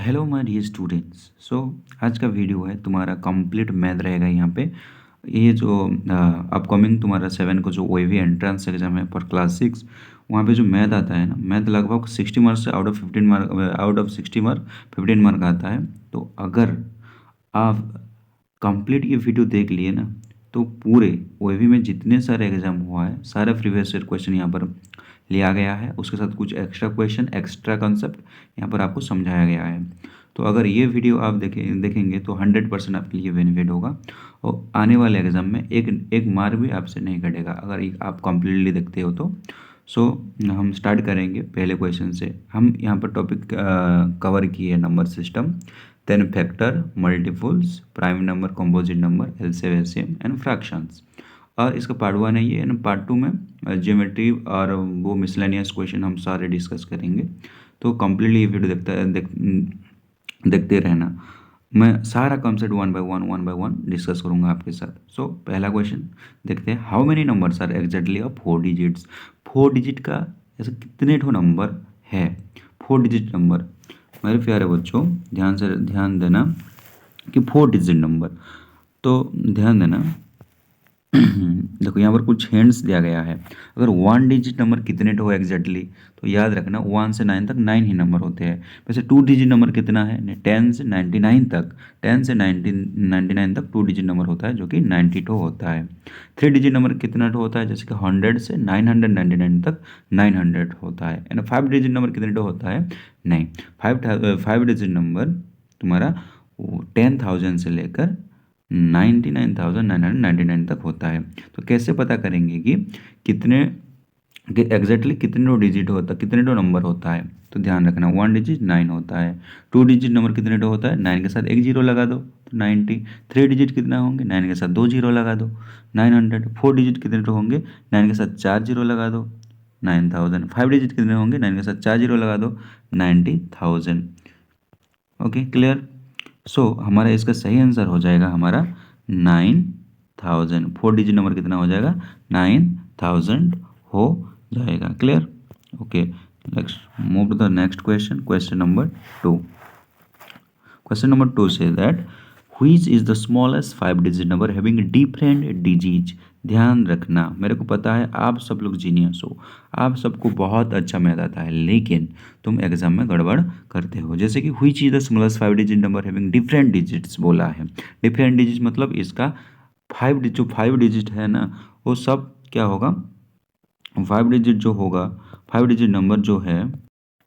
Hello my dear students. So आज का video है तुम्हारा कंप्लीट मैथ रहेगा यहाँ पे। ये जो अपकमिंग तुम्हारा 7 को जो ओएवी एंट्रेंस एग्जाम है फॉर क्लास 6, वहाँ पे जो मैथ आता है ना, मैथ लगभग 60 मार्क्स से आउट ऑफ 60 मार्क 15 मार्क आता है। तो अगर आप कंप्लीट ये वीडियो देख लिए ना, तो पूरे ओएवी में जितने सारे एग्जाम हुआ है सारे प्रीवियस ईयर क्वेश्चन यहाँ पर लिया गया है, उसके साथ कुछ एक्स्ट्रा क्वेश्चन एक्स्ट्रा कंसेप्ट यहाँ पर आपको समझाया गया है। तो अगर ये वीडियो आप देखेंगे तो 100% आपके लिए बेनिफिट होगा और आने वाले एग्जाम में एक एक मार्क भी आपसे नहीं कटेगा अगर आप कम्प्लीटली देखते हो तो। सो हम स्टार्ट करेंगे पहले क्वेश्चन से। हम यहाँ पर टॉपिक कवर किए number system, then factor, multiples, prime number, composite number, LCM, HCM and fractions. और इसका पार्ट 1 है ये, एंड पार्ट 2 में ज्योमेट्री और वो मिसलेनियस क्वेश्चन हम सारे डिस्कस करेंगे। तो कम्प्लीटली ये वीडियो देखते रहना। मैं सारा concept one by one discuss करूंगा आपके साथ। सो पहला क्वेश्चन देखते हैं, how many numbers are exactly of 4 digits. 4 digit का ऐसा कितने ठो नंबर है? 4 डिजिट नंबर मेरे प्यारे बच्चों ध्यान देना कि 4 डिजिट नंबर, तो ध्यान देना। देखो यहाँ पर कुछ हिंट्स दिया गया है। अगर 1 डिजिट नंबर कितने हो एग्जैक्टली, तो याद रखना 1 से 9 तक 9 ही नंबर होते हैं। वैसे 2 डिजिट नंबर कितना है? 10 से 99 तक, 10 से 99 तक 2 डिजिट नंबर होता है जो कि 92 होता है। 3 डिजिट नंबर कितना होता है? जैसे कि 100 से 999 तक 900 होता है। एंड 5 डिजिट नंबर कितने होता है? नहीं, 5 डिजिट नंबर तुम्हारा 10,000 से लेकर 99,999 तक होता है। तो कैसे पता करेंगे कि कितने एग्जैक्टली कितने डिजिट होता, कितने नंबर होता है? तो ध्यान रखना 1 डिजिट 9 होता है। 2 डिजिट नंबर कितने होता है? 9 के साथ एक जीरो लगा दो तो 90। 3 डिजिट कितना होंगे? 9 के साथ 2 जीरो लगा दो 900। 4 डिजिट कितने होंगे? 9 के साथ 4 जीरो लगा दो 9000। 5 डिजिट कितने होंगे? 9 के साथ 4 जीरो लगा दो 90,000। Okay, clear. सो हमारा इसका सही आंसर हो जाएगा हमारा 9000। 4 डिजिट नंबर कितना हो जाएगा? 9000 हो जाएगा। Clear. Okay, next move to the next question. Question number 2। Question number 2 से that which is the smallest 5 digit number having different digit. ध्यान रखना, मेरे को पता है आप सब लोग जीनियस हो, आप सबको बहुत अच्छा मैथ आता है, लेकिन तुम एग्जाम में गड़बड़ करते हो। जैसे कि which is the smallest 5 digit number having different digits बोला है। डिफरेंट डिजिट मतलब इसका 5 डिजिट है ना, वो सब क्या होगा? 5 डिजिट जो होगा, 5 डिजिट नंबर जो है,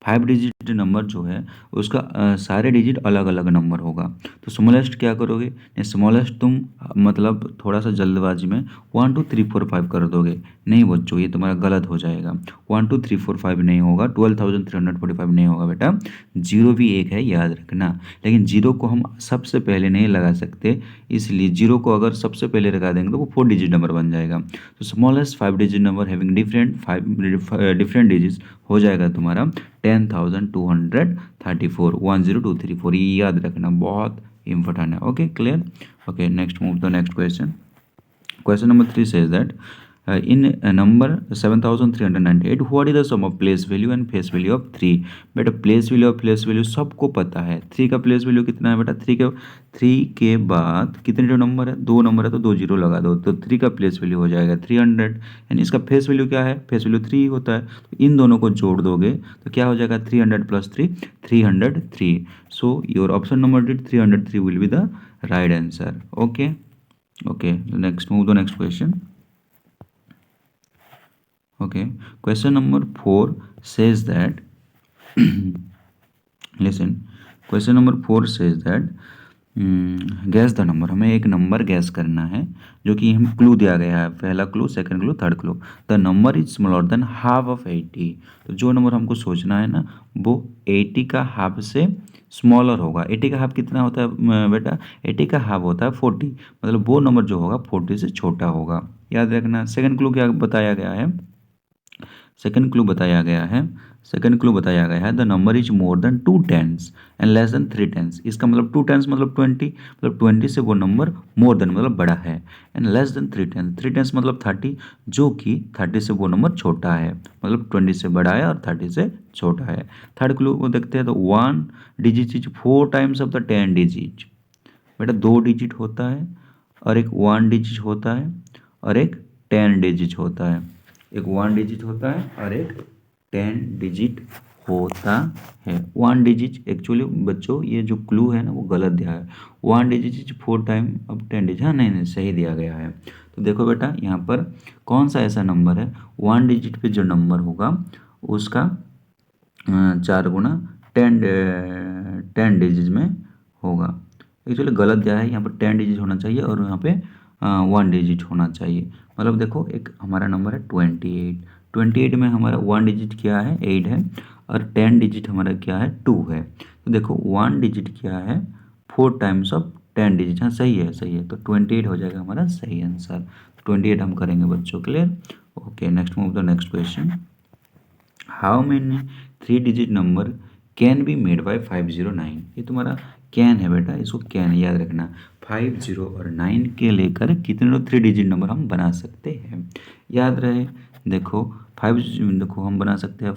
5 डिजिट नंबर जो है उसका सारे डिजिट अलग अलग नंबर होगा। तो स्मॉलेस्ट क्या करोगे? स्मॉलेस्ट तुम मतलब थोड़ा सा जल्दबाजी में 1 2 3 4 5 कर दोगे। नहीं बच्चों, ये तुम्हारा गलत हो जाएगा। 1 2 3 4 5 नहीं होगा, 12,345 नहीं होगा बेटा। जीरो भी एक है, याद रखना। लेकिन जीरो को हम सबसे पहले नहीं लगा सकते, इसलिए जीरो को अगर सबसे पहले लगा देंगे तो वो 4 डिजिट नंबर बन जाएगा। तो smallest 5 digit number having different digits हो जाएगा तुम्हारा 10,234, 10234। ये याद रखना, बहुत इंपॉर्टेंट है। Okay, clear. Okay, next move the next question. Question number 3 says that in a number 7,398, what is the sum of place value and face value of 3? बेटा place value और प्लेस वैल्यू सबको पता है। 3 का place value कितना है बेटा? 3 के बाद कितने जो नंबर है? 2 नंबर है तो 2 जीरो लगा दो, तो 3 का प्लेस वैल्यू हो जाएगा 300। यानी इसका फेस वैल्यू क्या है? फेस वैल्यू 3 होता है। तो इन दोनों को जोड़ दोगे तो क्या हो जाएगा? 300 plus 3 303। So your option number 303 will be the right answer. Okay. Okay, next move the next question. Okay, question number 4 says that listen, question number 4 says that gas the number. हमें एक नंबर गैस करना है जो कि हम clue दिया गया है, पहला clue, second clue, third clue. The number is smaller than half of 80। तो जो नंबर हमको सोचना है ना, वो 80 का हाफ से स्मॉलर होगा। 80 का हाफ कितना होता है बेटा? 80 का हाफ होता है 40, मतलब वो नंबर जो होगा 40 से छोटा होगा। याद रखना। सेकंड क्लू क्या बताया गया है? सेकंड क्लू बताया गया है the number is more than 2 tens and less than 3 tens. इसका मतलब 2 टेंस मतलब 20, मतलब 20 से वो नंबर मोर देन मतलब बड़ा है, and less than 3 tens, 3 tens मतलब 30, जो कि 30 से वो नंबर छोटा है, मतलब 20 से बड़ा है और 30 से छोटा है। थर्ड क्लू को देखते हैं तो 1 digit is 4 times of the 10 digit. बेटा 2 डिजिट होता है और एक 1 डिजिट होता है और एक 10 डिजिट होता है, एक 1 डिजिट होता है और एक 10 डिजिट होता है। 1 डिजिट एक्चुअली बच्चों ये जो क्लू है ना वो गलत दिया है, 1 डिजिट इज 4 टाइम अब 10 डिजिट, हाँ नहीं सही दिया गया है। तो देखो बेटा यहाँ पर कौन सा ऐसा नंबर है 1 डिजिट पे जो नंबर होगा उसका 4 गुना 10 डिजिट में होगा। एक्चुअली गलत दिया है, यहाँ पर 10 डिजिट होना चाहिए और यहाँ पे 1 डिजिट होना चाहिए। मतलब देखो एक हमारा नंबर है 28, 28 में हमारा 1 डिजिट क्या है 8 है और 10 डिजिट हमारा क्या है 2 है। तो देखो 1 डिजिट क्या है 4 टाइम्स ऑफ 10 डिजिट, हाँ सही है सही है, तो 28 हो जाएगा हमारा सही आंसर। 28 हम करेंगे बच्चों, clear. Okay next move the next question. How many 3 digit number can be made by 509। ये तुम्हारा कैन है बेटा, इसको कैन याद रखना। 50 और 9 के लेकर कितने 3 डिजिट नंबर हम बना सकते हैं, याद रहे। देखो 5 देखो हम बना सकते हैं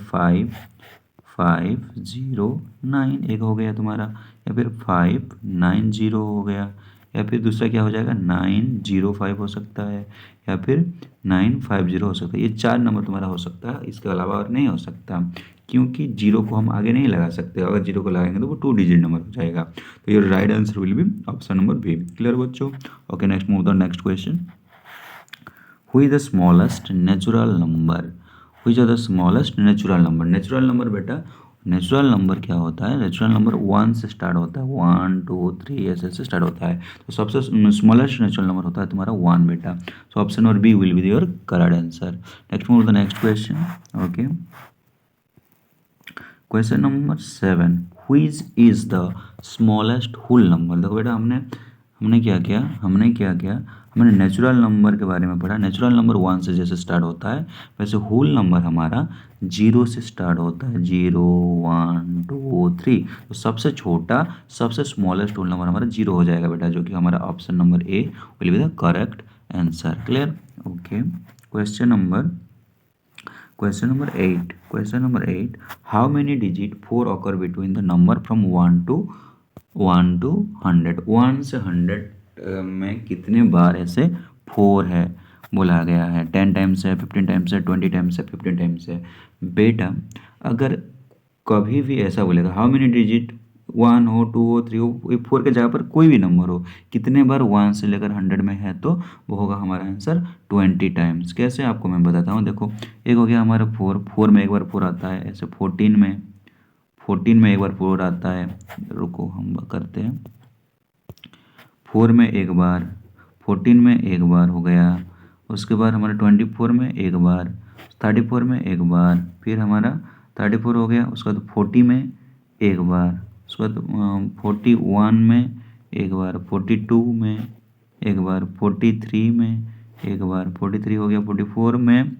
509 एक हो गया तुम्हारा, या फिर 590 हो गया, या फिर दूसरा क्या हो जाएगा 905 हो सकता है, या फिर 950 हो सकता है। ये 4 नंबर तुम्हारा हो सकता है, इसके अलावा और नहीं हो सकता, क्योंकि जीरो को हम आगे नहीं लगा सकते, अगर जीरो को लगाएंगे तो वो 2 डिजिट नंबर हो जाएगा। तो your right answer will be option number B, clear बच्चों। Okay next move the next question. Who is the smallest natural number, who is the smallest natural number. Natural number बेटा, natural number क्या होता है, natural number 1 से start होता है, 1 2 3 ऐसे से स्टार्ट होता है। तो सबसे स्मॉलेस्ट नेचुरल नंबर होता है तुम्हारा 1 बेटा। So option number B will be your correct answer. Next move the next question. Okay question number 7, which is the smallest whole number. देखो बेटा हमने क्या किया, हमने नेचुरल नंबर के बारे में पढ़ा। नेचुरल नंबर 1 से जैसे स्टार्ट होता है वैसे होल नंबर हमारा 0 से स्टार्ट होता है, 0 1 2 3। तो सबसे छोटा सबसे स्मॉलेस्ट होल नंबर हमारा 0 हो जाएगा बेटा, जो कि हमारा option number A will be the correct answer, clear. Okay Question number 8. How many digit 4 occur between the number from 1 to 100? 1 से 100 में कितने बार ऐसे 4 है बोला गया है। 10 टाइम्स है, 15 टाइम्स है, 20 टाइम्स है, 15 टाइम्स है। बेटा अगर कभी भी ऐसा बोलेगा हाउ मेनी डिजिट 1 हो 2 हो 3 हो, 4 के जगह पर कोई भी नंबर हो, कितने बार 1 से लेकर 100 में है, तो वो होगा हमारा आंसर 20 टाइम्स। कैसे आपको मैं बताता हूँ, देखो एक हो गया हमारा 4 में एक बार 4 आता है, ऐसे 14 में एक बार 4 आता है, रुको हम करते हैं, 4 में एक बार, 14 में एक बार हो गया, उसके बाद हमारा 24 में एक बार, 34 में एक बार, फिर हमारा 34 हो गया, उसके बाद 40 में एक बार, उसके बाद 41 में एक बार, 42 में एक बार, 43 में एक बार, 43 हो गया, 44 में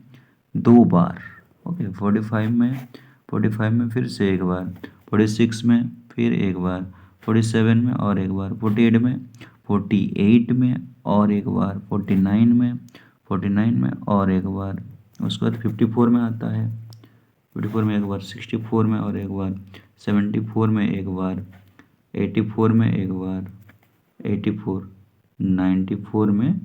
2 बार, ओके, 45 में फिर से एक बार, 46 में फिर एक बार, 47 में और एक बार, 48 में और एक बार, 49 में और एक बार, उसके बाद 54 में आता है, 54 में एक बार, 64 में और एक बार, 74 में एक बार, 84 में एक बार, 94 में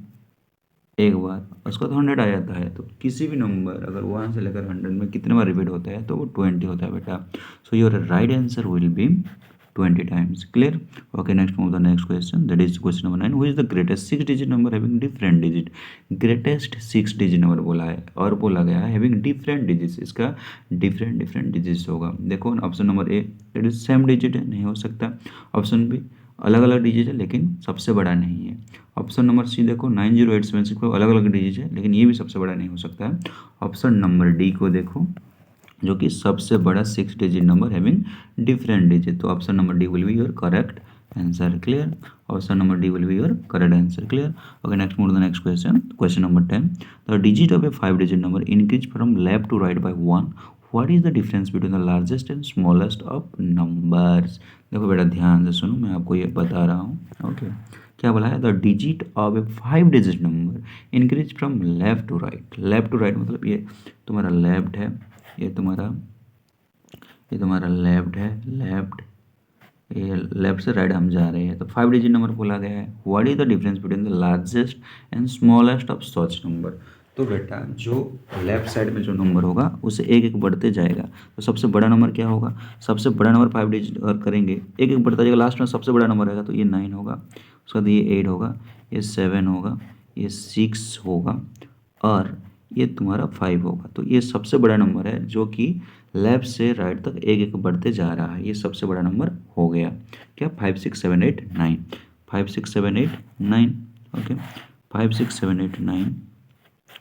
एक बार, उसका तो 100 आ जाता है। तो किसी भी नंबर अगर 1 से लेकर 100 में कितने बार रिपीट होता है तो वो 20 होता है बेटा। So your right answer will B 20 times, clear. Okay next move the next question, that is question number 9, which is the greatest 6 digit number having different digit. Greatest 6 digit number बोला है और बोला गया है हैविंग डिफरेंट डिजिट्स, इसका different digits होगा। देखो option number A that is same digit है, नहीं हो सकता। ऑप्शन बी अलग अलग डिजिट है लेकिन सबसे बड़ा नहीं है। ऑप्शन नंबर सी देखो 90876 को अलग अलग डिजिट है लेकिन ये भी सबसे बड़ा नहीं हो सकता है। ऑप्शन नंबर डी को देखो जो कि सबसे बड़ा 6 digit number having different digit, तो option number D will be your correct answer. Clear? Option number D will be your correct answer. Clear? Okay, next move to the next question. Question number 10. The digit of a 5-digit number increased from left to right by 1. What is the difference between the largest and smallest of numbers? देखो बेटा ध्यान से सुनो, मैं आपको ये बता रहा हूँ. ओके, क्या बोला है? The digit of a 5-digit number increase from left to right. Left to right मतलब ये तुम्हारा लेफ्ट है, ये तुम्हारा लेफ्ट है, लेफ्ट, ये लेफ्ट से राइट हम जा रहे हैं. तो 5-digit नंबर बोला गया है. What is the difference between the largest and smallest of such number? तो बेटा जो लेफ्ट साइड में जो नंबर होगा उसे एक एक बढ़ते जाएगा. तो सबसे बड़ा नंबर क्या होगा? सबसे बड़ा नंबर 5-digit और करेंगे एक एक बढ़ता जाएगा. लास्ट में सबसे बड़ा नंबर आएगा तो ये 9 होगा, उसके बाद ये 8 होगा, ये 7 होगा, ये 6 होगा और ये तुम्हारा 5 होगा. तो ये सबसे बड़ा नंबर है जो कि लेफ्ट से राइट तक एक एक बढ़ते जा रहा है. ये सबसे बड़ा नंबर हो गया क्या? 5 6 7 8 9. 5 6 7 8 9. ओके, 5 6 7 8 9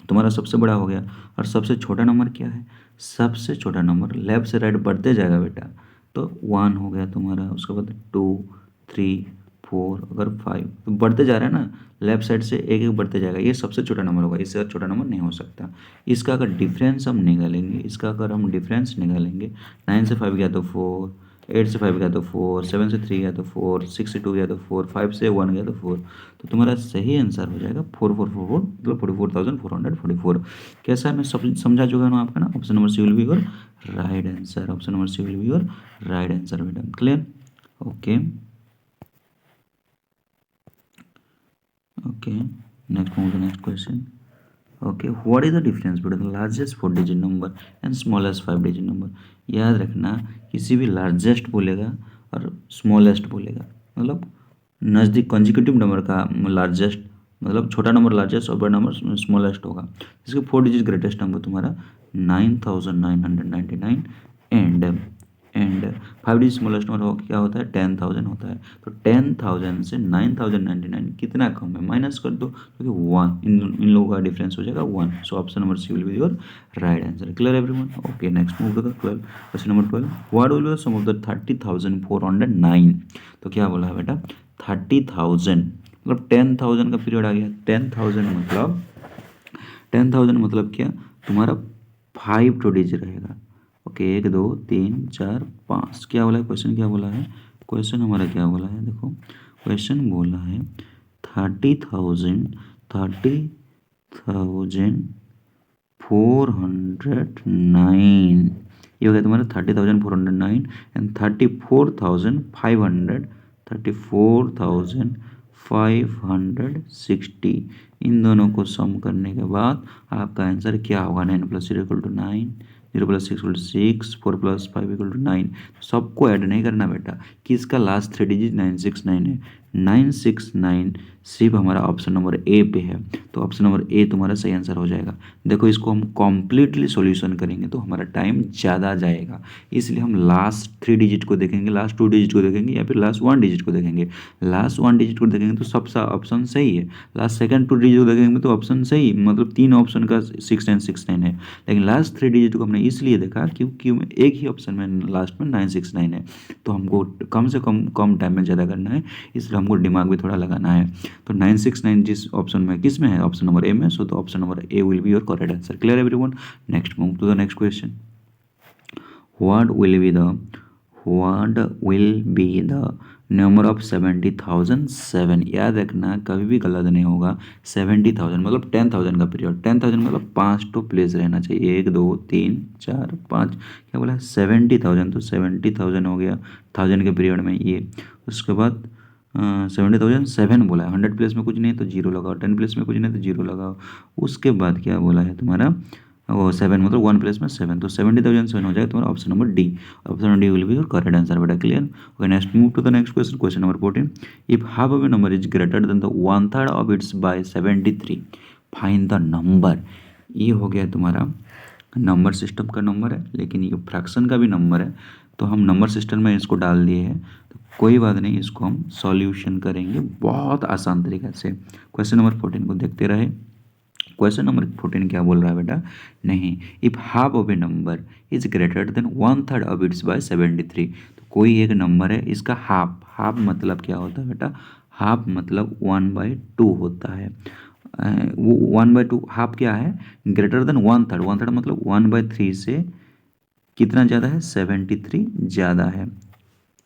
तुम्हारा सबसे बड़ा हो गया. और सबसे छोटा नंबर क्या है? सबसे छोटा नंबर लेफ्ट से राइट बढ़ते जाएगा बेटा. तो 1 हो गया तुम्हारा, उसके बाद 2 3 4, अगर 5 तो बढ़ते जा रहा है ना, लेफ्ट साइड से एक एक बढ़ते जाएगा. ये सबसे छोटा नंबर होगा, इससे ज़्यादा छोटा नंबर नहीं हो सकता. इसका अगर डिफरेंस हम निकालेंगे, इसका अगर हम डिफरेंस निकालेंगे, 9 से 5 गया तो 4, 8 से 5 गया तो 4, 7 से 3 गया तो 4, 6 से 2 गया तो 4, 5 से 1 गया तो 4. तो तुम्हारा सही आंसर हो जाएगा 4444, मतलब 44,444. कैसा है, मैं सब समझा चुका हूँ आपका ना. Option number C will be your right answer. Option number C will be your right answer बेटा. Clear? Okay okay, next move to the next question. Okay, what is the difference between the largest 4-digit number and smallest 5-digit number? याद रखना, किसी भी largest बोलेगा और smallest बोलेगा, मतलब नज़दीक कंजिक्यूटिव नंबर का लार्जेस्ट, मतलब छोटा नंबर लार्जेस्ट और बड़ा नंबर स्मॉलेस्ट होगा. इसके 4-digit ग्रेटेस्ट नंबर तुम्हारा 9,999 एंड 5-digit स्मॉलेस्ट नंबर क्या होता है? 10,000 होता है. तो 10,000 से 9,099 कितना कम है? माइनस कर दो, क्योंकि 1 इन लोगों का डिफरेंस हो जाएगा 1. So option number C will be your right answer. Clear everyone? Okay, next move to the 12. Question number 12. What will be sum of the 30,409? तो क्या बोला है बेटा? 30,000 मतलब 10,000 का पीरियड आ गया. 10,000 मतलब क्या? तुम्हारा 5 टू डिजिट रहेगा. ओके, 1 2 3 4 5. क्या बोला है क्वेश्चन? क्या बोला है क्वेश्चन हमारा? क्या बोला है? देखो क्वेश्चन बोला है 30,409. ये हो गया तुम्हारा 30,409 एंड 34,560. इन दोनों को सम करने के बाद आपका आंसर क्या होगा? 9 + 0 = 9, 0 + 6 = 6, 4 + 5 = 9. सबको ऐड नहीं करना बेटा. किसका लास्ट 3 डिजिट 969 है? 969 सिर्फ हमारा ऑप्शन नंबर ए पे है. तो ऑप्शन नंबर ए तुम्हारा सही आंसर हो जाएगा. देखो इसको हम कॉम्प्लीटली सॉल्यूशन करेंगे तो हमारा टाइम ज़्यादा जाएगा, इसलिए हम लास्ट 3 डिजिट को देखेंगे, लास्ट 2 डिजिट को देखेंगे या फिर लास्ट 1 डिजिट को देखेंगे. लास्ट 1 डिजिट को देखेंगे तो सबसे ऑप्शन सही है. लास्ट सेकंड 2 डिजिट को देखेंगे तो ऑप्शन सही, मतलब 3 ऑप्शन का 6969 है. लेकिन लास्ट 3 डिजिट को हमने इसलिए देखा क्योंकि एक ही ऑप्शन में लास्ट में 969 है. तो हमको कम से कम टाइम में ज़्यादा करना है, इसलिए हमको दिमाग भी थोड़ा लगाना है. तो 969 जिस ऑप्शन में किस में है? ऑप्शन नंबर ए में. सो तो option number A will be your correct answer. Clear everyone? Next move to the next question. what will be the number of 70,007? याद रखना कभी भी गलत नहीं होगा. 70,000 मतलब 10,000 का पीरियड. 10,000 मतलब 5 तो प्लेस रहना चाहिए. 1 2 3 4 5. क्या बोला? 70,000. तो 70,000 हो गया 1000 के पीरियड में ये. उसके बाद 70,007 बोला है. 100 प्लेस में कुछ नहीं है तो 0 लगाओ, 10 प्लेस में कुछ नहीं है तो 0 लगाओ. उसके बाद क्या बोला है तुम्हारा? वो 7 मतलब 1 प्लेस में 7. तो 70,007 हो जाएगा तुम्हारा option number D. Option number D will be your correct answer बेटा. Clear? Okay, next move to the next question. Question number 14. If half of a number is greater than the 1/3 of its by 73, find the number. ये हो गया तुम्हारा number system का number है, लेकिन ये fraction का भी नंबर है. तो हम नंबर सिस्टम में इसको डाल दिए हैं, तो कोई बात नहीं, इसको हम सॉल्यूशन करेंगे बहुत आसान तरीके से. क्वेश्चन नंबर 14 को देखते रहे. क्वेश्चन नंबर 14 क्या बोल रहा है बेटा? नहीं, if half of a number is greater than 1/3 of its by 73. तो कोई एक नंबर है, इसका हाफ, हाफ मतलब क्या होता है बेटा, हाफ मतलब 1/2 होता है। वो 1/2 हाफ क्या है, ग्रेटर देन 1/3, 1/3 मतलब 1/3 से कितना ज़्यादा है, 73 ज़्यादा है।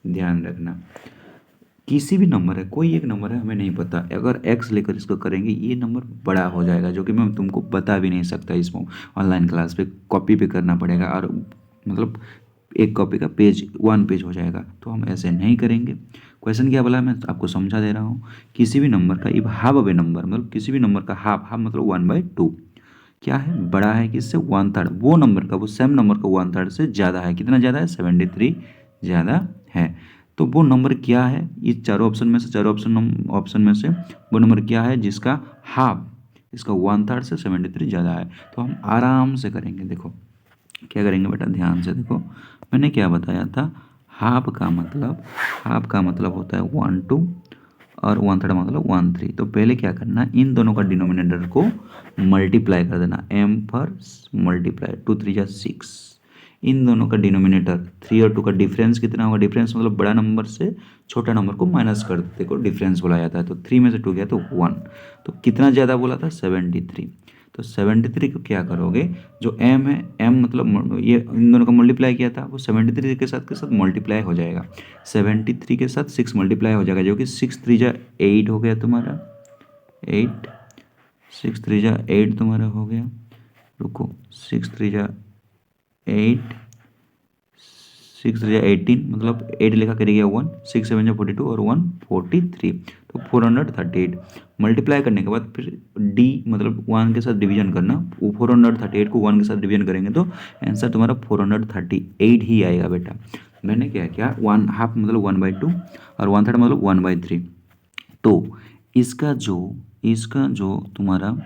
ध्यान रखना, किसी भी नंबर है, कोई एक नंबर है, हमें नहीं पता, अगर x लेकर इसको करेंगे ये नंबर बड़ा हो जाएगा, जो कि मैं तुमको बता भी नहीं सकता, इसको ऑनलाइन क्लास पे कॉपी पे करना पड़ेगा, और मतलब एक कॉपी का पेज 1 पेज हो जाएगा, तो हम ऐसे नहीं करेंगे। क्वेश्चन क्या बोला, मैं आपको समझा दे रहा हूँ। किसी भी नंबर का if half of a number, मतलब किसी भी नंबर का हाफ, हाफ मतलब 1/2 क्या है, बड़ा है किससे, 1/3, वो नंबर का, वो सेम नंबर का 1/3 से ज़्यादा है, कितना ज़्यादा है, 73 ज़्यादा है। तो वो नंबर क्या है, इस चारों ऑप्शन में से, चारों ऑप्शन में से वो नंबर क्या है जिसका हाफ इसका 1/3 से 73 ज़्यादा है। तो हम आराम से करेंगे, देखो क्या करेंगे बेटा, ध्यान से देखो, मैंने क्या बताया था, हाफ का मतलब, हाफ का मतलब होता है 1/2 और 1/3 मतलब 1/3। तो पहले क्या करना, इन दोनों का डिनोमिनेटर को मल्टीप्लाई कर देना, m पर मल्टीप्लाई, 2 3 जा 6, इन दोनों का डिनोमिनेटर 3 और 2 का डिफरेंस कितना होगा, डिफरेंस मतलब बड़ा नंबर से छोटा नंबर को माइनस करते को डिफरेंस बोला जाता है। तो 3 में से 2 गया तो 1, तो कितना ज़्यादा बोला था, 73। तो 73 को क्या करोगे, जो m है, m मतलब ये इन दोनों का मल्टीप्लाई किया था, वो 73 के साथ मल्टीप्लाई हो जाएगा, 73 के साथ 6 मल्टीप्लाई हो जाएगा, जो कि 6 3 जा 8 हो गया तुम्हारा, 8, 6 3 जा 8 तुम्हारा हो गया, रुको, 6 3 जा 8, 6 3 जा 18 मतलब 8 लिखा करिएगा 1, 6 7 जा 42 और 1 43, तो 438 मल्टीप्लाई करने के बाद फिर d मतलब 1 के साथ डिवीजन करना, वो 438 को 1 के साथ डिवीजन करेंगे तो आंसर तुम्हारा 438 ही आएगा बेटा। मैंने क्या किया, 1/2 मतलब 1/2 और 1/3 मतलब 1/3। तो इसका जो तुम्हारा,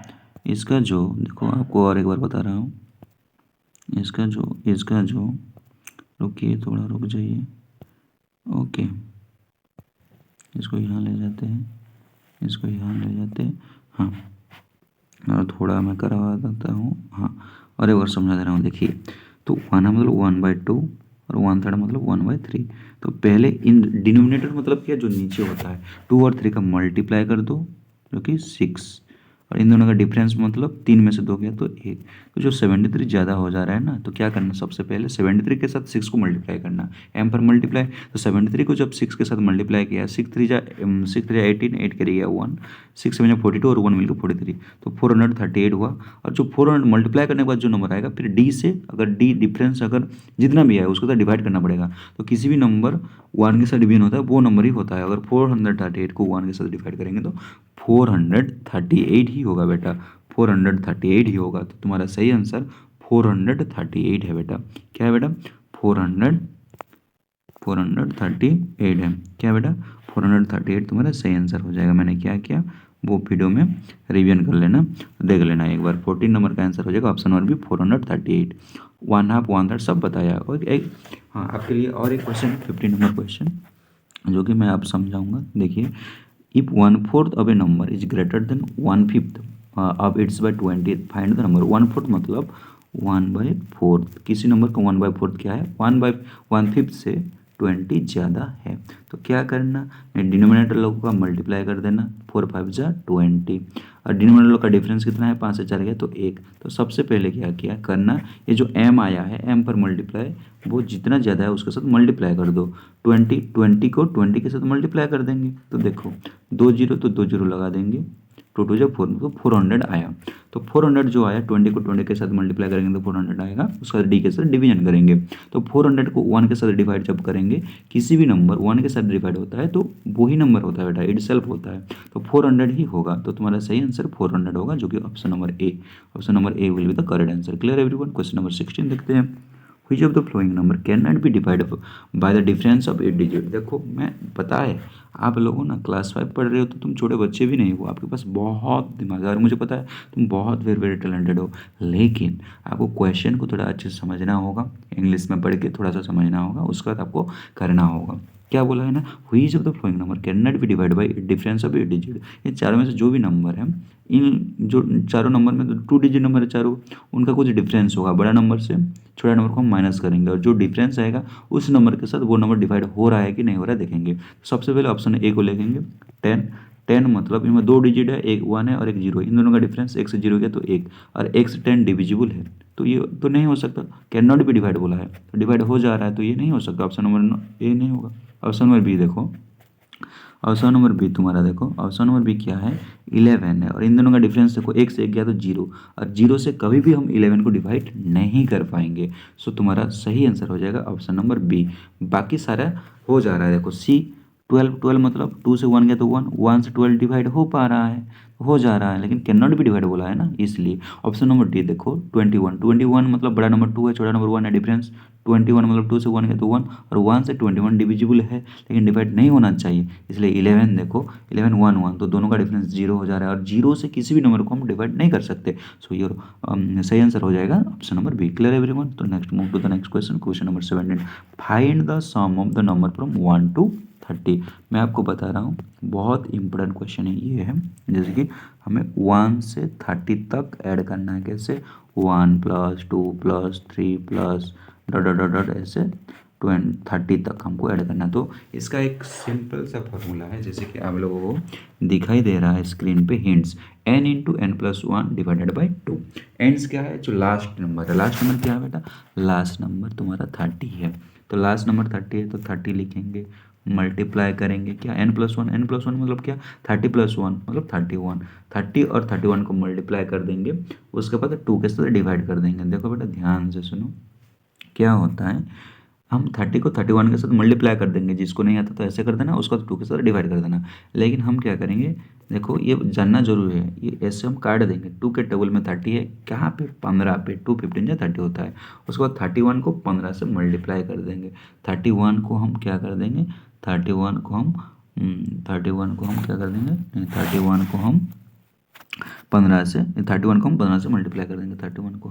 इसका जो देखो, आपको और एक बार बता रहा हूँ, इसका जो रुकिए, थोड़ा रुक जाइए, ओके, इसको यहाँ ले जाते हैं, इसको यहाँ ले जाते हैं, हाँ, और थोड़ा मैं करवा देता हूँ, हाँ, और एक बार समझा दे रहा हूँ, देखिए, तो 1 मतलब 1/2 और 1/3 मतलब 1/3। तो पहले इन डिनोमिनेटर मतलब क्या, जो नीचे होता है, 2 और 3 का मल्टीप्लाई कर दो, जो कि 6, और इन दोनों का डिफरेंस मतलब 3 में से 2 गया तो 1। तो जो 73 ज़्यादा हो जा रहा है ना, तो क्या करना, सबसे पहले 73 के साथ 6 को मल्टीप्लाई करना, m पर मल्टीप्लाई, तो 73 को जब 6 के साथ मल्टीप्लाई किया, 6 3 जा 18, 8 करिएगा 1, 6 7 जा 42 और 1 मिलकर 43, तो 438 हुआ। और जो 400 मल्टीप्लाई करने के बाद जो नंबर आएगा, फिर d से, अगर d डिफरेंस अगर जितना भी है उसको तो डिवाइड करना पड़ेगा। तो किसी भी नंबर 1 के साथ डिवीजन होता है वो नंबर ही होता है, अगर 438 को 1 के साथ डिवाइड करेंगे तो 438 ही होगा बेटा, 438 ही होगा। तो तुम्हारा सही आंसर 438 है बेटा। क्या है बेटा, 438 है, क्या बेटा, 438 तुम्हारा सही आंसर हो जाएगा। मैंने क्या किया, वो वीडियो में रिवीजन कर लेना, देख लेना एक बार, 14 नंबर का आंसर हो जाएगा ऑप्शन नंबर बी, 438, 1/2 1/3 सब बताया। और एक, हाँ, आपके लिए और एक क्वेश्चन, 15 नंबर क्वेश्चन, जो कि मैं आप समझाऊंगा। देखिए, if 1/4 of a number is greater than 1/5 of its by 20, find the number. 1/4 मतलब 1/4, किसी नंबर का 1/4 क्या है, 1/1/5 से 20 ज़्यादा है। तो क्या करना, डिनोमिनेटर लोगों का मल्टीप्लाई कर देना, 4 5 जा 20, और डिनोमिनेटर लोग का डिफरेंस कितना है, 5 से 4 गया तो 1। तो सबसे पहले क्या किया करना, ये जो m आया है, m पर मल्टीप्लाई, वो जितना ज़्यादा है उसके साथ मल्टीप्लाई कर दो, 20 को 20 के साथ मल्टीप्लाई कर देंगे। तो देखो 2 जीरो तो 2 जीरो लगा देंगे, 2 2 जब 4 तो 400 आया। तो 400 जो आया, 20 को 20 के साथ मल्टीप्लाई करेंगे तो 400 आएगा, उसका डी के साथ डिवीजन करेंगे। तो 400 को 1 के साथ डिवाइड जब करेंगे, किसी भी नंबर 1 के साथ डिवाइड होता है तो वही नंबर होता है बेटा, इट सेल्फ होता है, तो 400 ही होगा। तो तुम्हारा सही आंसर 400 होगा, जो कि option number A, option number A will be the correct answer. Clear everyone. Question number 16 देखते हैं, which of the following number cannot be divided by the difference of 8 digit। देखो, मैं पता है आप लोगों ना क्लास 5 पढ़ रहे हो, तो तुम छोटे बच्चे भी नहीं हो, आपके पास बहुत दिमाग है, और मुझे पता है तुम बहुत वेरी वेरी टैलेंटेड हो, लेकिन आपको क्वेश्चन को थोड़ा अच्छे से समझना होगा, इंग्लिश में पढ़ के थोड़ा सा समझना होगा, उसके बाद आपको करना होगा। क्या बोला है ना, which of the following number can not be divide by difference of 8 digit. ये चारों में से जो भी नंबर है, इन जो चारों नंबर में तो 2 डिजिट नंबर है चारों, उनका कुछ डिफरेंस होगा, बड़ा नंबर से छोटा नंबर को हम माइनस करेंगे और जो डिफरेंस आएगा उस नंबर के साथ वो नंबर डिवाइड हो रहा है कि नहीं हो रहा है देखेंगे। सबसे पहले ऑप्शन ए को लेंगे 10। 10 मतलब इनमें 2 डिजिट है, एक 1 है और एक 0 है, इन दोनों का डिफरेंस 1 से 0 गया तो 1, और 1 से 10 डिविजिबल है, तो ये तो नहीं हो सकता, कैन नॉट बी डिवाइड बोला है, तो डिवाइड हो जा रहा है तो ये नहीं हो सकता, ऑप्शन नंबर ए नहीं होगा। ऑप्शन नंबर बी देखो, ऑप्शन नंबर बी तुम्हारा देखो, ऑप्शन नंबर बी क्या है, 11 है, और इन दोनों का डिफरेंस देखो 1 से 1 गया तो 0, और 0 से कभी भी हम 11 को डिवाइड नहीं कर पाएंगे। सो तुम्हारा सही आंसर हो जाएगा ऑप्शन नंबर बी। बाकी सारा हो जा रहा है, देखो सी 12, 12 मतलब 2 से 1 गया तो 1, 1 से 12 डिवाइड हो पा रहा है, हो जा रहा है, लेकिन कैन नॉट बी डिवाइड बोला है ना, इसलिए। ऑप्शन नंबर डी देखो 21, 21 मतलब बड़ा नंबर 2 है, छोटा नंबर 1 है, डिफरेंस 21 मतलब 2 से 1 गया तो 1, और 1 से 21 डिविजिबल है लेकिन डिवाइड नहीं होना चाहिए, इसलिए 11 देखो 11 1 1, तो दोनों का डिफरेंस 0 हो जा रहा है, और 0 से किसी भी नंबर को हम डिवाइड नहीं कर सकते। सो योर सही आंसर हो जाएगा option number B. Clear everyone? तो next move to the next question, question number 17। Find the sum of the number from 1 to 30। मैं आपको बता रहा हूँ, बहुत इंपॉर्टेंट क्वेश्चन है ये है, जैसे कि हमें 1 से 30 तक ऐड करना है, कैसे 1 + 2 + 3 plus dot dot dot dot ऐसे 30 तक हमको ऐड करना है। तो इसका एक सिंपल सा फॉर्मूला है, जैसे कि आप लोगों को दिखाई दे रहा है स्क्रीन पे, hints n × n+1 divided by 2। Ends क्या है, जो लास्ट नंबर है, लास्ट नंबर क्या है बेटा, लास्ट नंबर तुम्हारा 30 है, तो लास्ट नंबर 30 है तो 30 लिखेंगे, मल्टीप्लाई करेंगे क्या, n+1, n+1 मतलब क्या, 30 + 1 मतलब 31, 30 और 31 को मल्टीप्लाई कर देंगे, उसके बाद 2 के साथ डिवाइड कर देंगे। देखो बेटा ध्यान से सुनो, क्या होता है, हम 30 को 31 के साथ मल्टीप्लाई कर देंगे, जिसको नहीं आता तो ऐसे कर देना, उसका 2 के साथ डिवाइड कर देना, लेकिन हम क्या करेंगे, देखो ये जानना जरूरी है, ये ऐसे हम काट देंगे, 2 के टेबल में 30 है, कहाँ पे 15 पे, 2 15 या 30 होता है, उसके बाद 31 को 15 से मल्टीप्लाई कर देंगे, 31 को हम क्या कर देंगे, 31 को हम 31 को हम क्या कर देंगे, 31 को हम 15 से 31 को हम 15 से मल्टीप्लाई कर देंगे, 31 को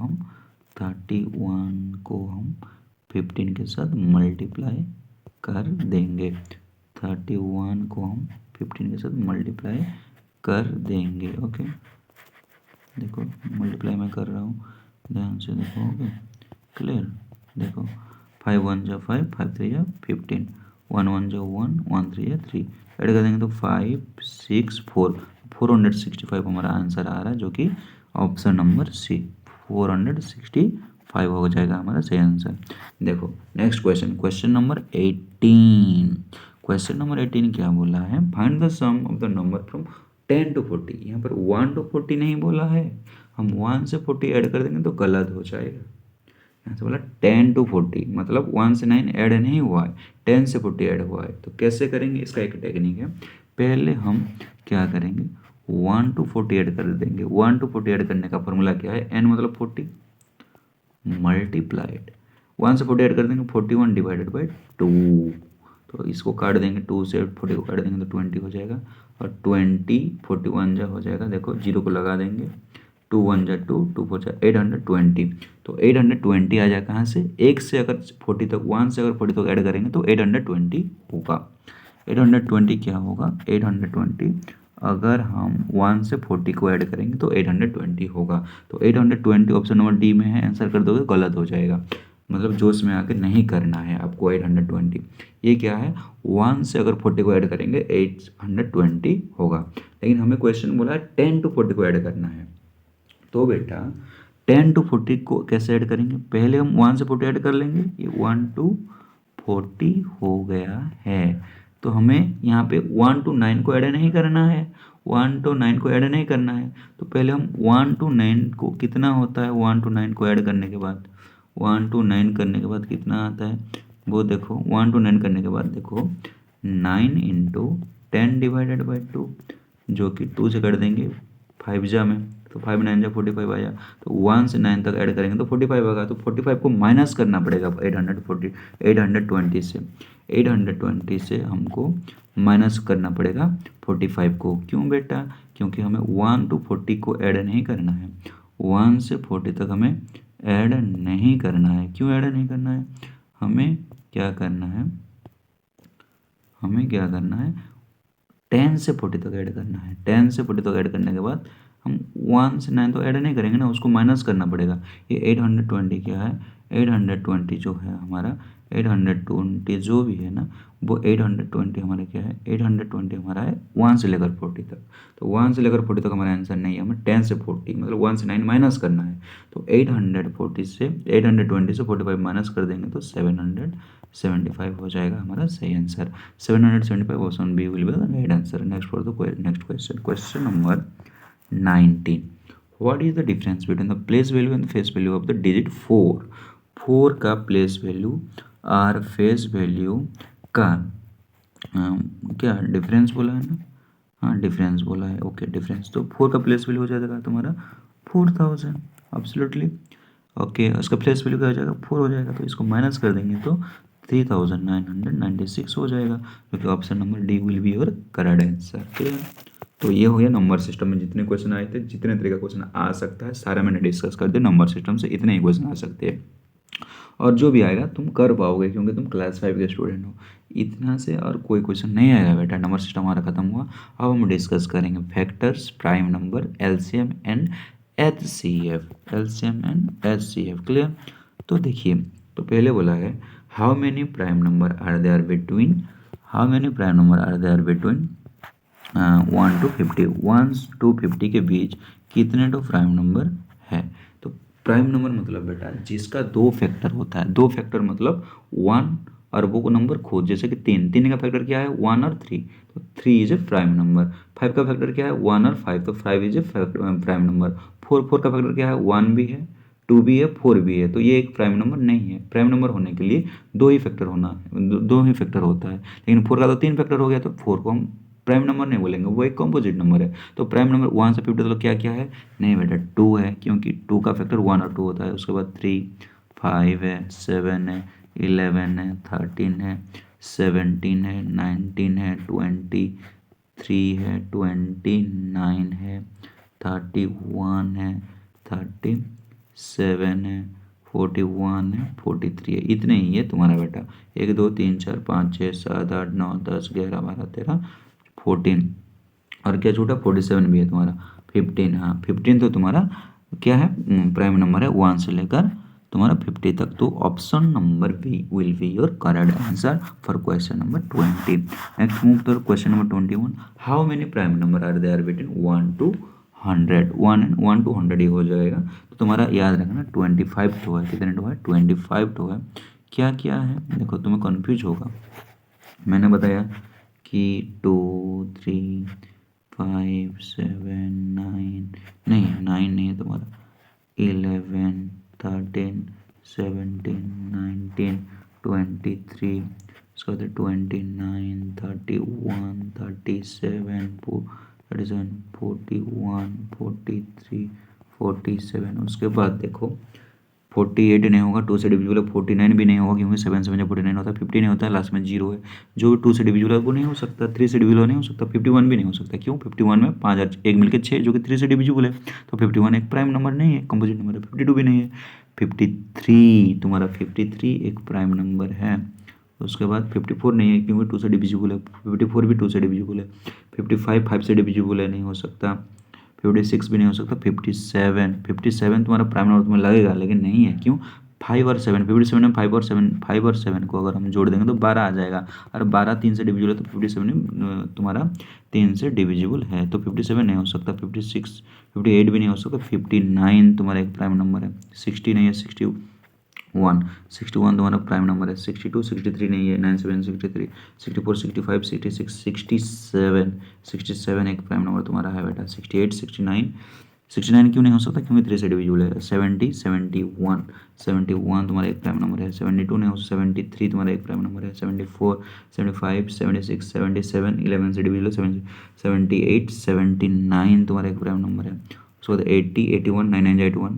हम 15 के साथ मल्टीप्लाई कर देंगे, 31 को हम 15 के साथ मल्टीप्लाई कर देंगे। ओके, देखो मल्टीप्लाई मैं कर रहा हूँ, ध्यान से देखो। ओके क्लियर, देखो 5 1 जा 5, 5 3 जा 15, 1 1 जा 1, 1 3 जा 3, ऐड कर देंगे तो 5 6 4, 465 हमारा आंसर आ रहा है, जो कि ऑप्शन नंबर सी 465 हो जाएगा हमारा सही आंसर। देखो next question, question number 18। Question number 18 क्या बोला है, find the sum of the number from 10 to 40। यहाँ पर 1 to 40 नहीं बोला है, हम 1 से 40 ऐड कर देंगे तो गलत हो जाएगा। यहाँ से बोला 10 to 40 मतलब 1 से 9 ऐड नहीं हुआ है, 10 से 40 ऐड हुआ है, तो कैसे करेंगे, इसका एक टेक्निक है। पहले हम क्या करेंगे, 1 to 40 ऐड कर देंगे। 1 to 40 ऐड करने का फॉर्मूला क्या है, n मतलब 40 मल्टीप्लाइड 1 से 40 ऐड कर देंगे, 41 डिवाइडेड बाई 2, तो इसको काट देंगे, 2 से 40 को काट देंगे तो 20 हो जाएगा, और 20 41 जा हो जाएगा, देखो 0 को लगा देंगे, 2 1 जा 2, 2 4 जा 820, तो 820 आ जाए कहाँ से, 1 से अगर 40 तक, 1 से अगर 40 तक ऐड करेंगे तो 820 होगा। 820 क्या होगा, 820 अगर हम 1 से 40 को ऐड करेंगे तो 820 होगा, तो 820 ऑप्शन नंबर डी में है, आंसर कर दोगे गलत हो जाएगा, मतलब जोश में आके नहीं करना है आपको 820। ये क्या है, 1 से अगर 40 को ऐड करेंगे 820 होगा, लेकिन हमें क्वेश्चन बोला है 10 to 40 को ऐड करना है, तो बेटा 10 to 40 को कैसे ऐड करेंगे, पहले हम 1 से 40 ऐड कर लेंगे, ये 1 to 40 हो गया है, तो हमें यहाँ पे 1 to 9 को ऐड नहीं करना है, 1 to 9 को ऐड नहीं करना है, तो पहले हम 1 to 9 को कितना होता है, 1 to 9 को ऐड करने के बाद, 1 to 9 करने के बाद कितना आता है, वो देखो 1 to 9 करने के बाद देखो 9 × 10 डिवाइडेड बाई 2, जो कि 2 से कर देंगे 5 जा में, तो 5 9 जा 45 आया, तो 1 से 9 तक ऐड करेंगे तो 45 आएगा, तो 45 को माइनस करना पड़ेगा 820 से, 820 से हमको माइनस करना पड़ेगा 45 को। क्यों बेटा, क्योंकि हमें 1 to 40 को ऐड नहीं करना है, 1 से 40 तक हमें ऐड नहीं करना है। क्यों ऐड नहीं करना है, हमें क्या करना है, हमें क्या करना है, 10 से 40 तक ऐड करना है। 10 से 40 तक ऐड करने के बाद हम 1 से 9 तो ऐड नहीं करेंगे ना, उसको माइनस करना पड़ेगा। ये 820 क्या है, 820 जो है हमारा, 820 जो भी है ना, वो 820 हमारा क्या है, 820 हमारा है 1 से लेकर 40 तक। तो 1 से लेकर 40 तक हमारा आंसर नहीं है, हमें 10 से 40 मतलब 1 से 9 माइनस करना है। तो 840 से 820 से 45 माइनस कर देंगे तो 775 हो जाएगा हमारा सही answer. 775 option B will be the right answer. Next for the next question, question number 19. What is the difference between the place value and the face value of the digit 4? 4 का place value और face value का क्या difference बोला है ना, हाँ difference बोला है, ओके डिफरेंस। तो 4 का प्लेस वैल्यू हो जाएगा तुम्हारा 4000 एब्सोल्युटली, ओके। उसका प्लेस वैल्यू क्या हो जाएगा, 4 हो जाएगा, तो इसको माइनस कर देंगे तो 3996 हो जाएगा, क्योंकि option number D will be your correct answer. Clear. तो ये हो गया नंबर सिस्टम में जितने क्वेश्चन आए थे, जितने तरीके का क्वेश्चन आ सकता है सारा मैंने डिस्कस कर दिया। नंबर सिस्टम से इतने ही क्वेश्चन आ सकते हैं, और जो भी आएगा तुम कर पाओगे क्योंकि तुम क्लास 5 के स्टूडेंट हो। इतना से और कोई क्वेश्चन नहीं आएगा बेटा। नंबर सिस्टम हमारा खत्म हुआ। अब हम डिस्कस करेंगे factors, prime number, LCM and HCF. LCM and HCF clear. तो देखिए, तो पहले बोला है how many prime number are there between, how many prime number are there between 1 to 50, 1 to 50 के बीच कितने तो प्राइम नंबर है। तो प्राइम नंबर मतलब बेटा जिसका 2 फैक्टर होता है। 2 फैक्टर मतलब 1 और वो नंबर खोज, जैसे कि 3 का फैक्टर क्या है 1 और 3, तो 3 इज ए प्राइम नंबर। 5 का फैक्टर क्या है 1 और 5, तो 5 इज ए प्राइम नंबर। 4 का फैक्टर क्या है 1 भी है, 2 भी है, 4 भी है, तो ये एक प्राइम नंबर नहीं है। प्राइम नंबर होने के लिए 2 ही फैक्टर होना, 2 ही फैक्टर होता है, लेकिन 4 का तो 3 फैक्टर हो गया, तो 4 को हम प्राइम नंबर नहीं बोलेंगे, वो एक कंपोजिट नंबर है। तो प्राइम नंबर 1 से 50 तो क्या क्या है, नहीं बेटा 2 है, क्योंकि 2 का फैक्टर 1 और 2 होता है। उसके बाद 3, 5 है, 7 है, 11 है, 13 है, 17 है, 19 है, 23 है, 29 है, 31 है, 37 है, 41 है, 43 है। इतने ही है तुम्हारा बेटा। 1 2 3 4 5 6 7 8 9 10 11 12 13 14, और क्या छूटा 47 भी है तुम्हारा। 15, हाँ 15 तो तुम्हारा क्या है प्राइम नंबर है 1 से लेकर तुम्हारा 50 तक। तो option number B will be your correct answer for question number 20। Next move to question number 21। How many prime number are there between 1 to 100, 1 to 100 ही हो जाएगा। तो तुम्हारा याद रखना 25 तो है, कितने तो है 25 तो है। क्या क्या है देखो, तुम्हें कन्फ्यूज होगा। मैंने बताया कि 2 3 5 7 9, नहीं 9 नहीं है तुम्हारा, 11 13 17 19 23, उसके बाद 29 31 37 37 41 43 47। उसके बाद देखो 48 नहीं होगा, 2 से डिविजिबल है। 49 भी नहीं होगा, क्योंकि 7 7 49 होता है। 50 नहीं होता है, लास्ट में 0 है। जो भी 2 से डिविजिबल है वो नहीं हो सकता, 3 से डिविजिबल नहीं हो सकता, 51 भी नहीं हो सकता। क्यों, 51 में 5 और 1 मिलकर 6, जो कि 3 से डिविजिबल है। तो 51 एक प्राइम नंबर नहीं है, कंपोजिट नंबर है। 52 भी नहीं है। 53 तुम्हारा 53 एक प्राइम नंबर है। उसके बाद 54 नहीं है, क्योंकि 2 से डिविजिबल है। 54 भी 2 से डिविजिबल है। 55 5 से डिविजिबल है, नहीं हो सकता। 56 भी नहीं हो सकता। 57 तुम्हारा प्राइम नंबर तुम्हें लगेगा, लेकिन नहीं है। क्यों, 5 और 7, 57 में 5 और 7 को अगर हम जोड़ देंगे तो 12 आ जाएगा, और 12 3 से डिविजिबल है, तो 57 तुम्हारा 3 से डिविजिबल है, तो 57 नहीं हो सकता। 56 58 भी नहीं हो सकता। 59 तुम्हारा एक प्राइम नंबर है। 60 नहीं है। 61 तुम्हारा प्राइम नंबर है। 62 63 नहीं है। 97 63 64 65 66 67 एक प्राइम नंबर तुम्हारा है बेटा। 68 69 क्यों नहीं हो सकता, क्योंकि 3 से डिविजिबल है। 70 71 तुम्हारा एक प्राइम नंबर है। 72 नहीं हो सकता। 73 तुम्हारा एक प्राइम नंबर है। 74 75 76 77 11 से डिविजिबल है। 78 79 तुम्हारा एक प्राइम नंबर है। उसके बाद 80 81 99 81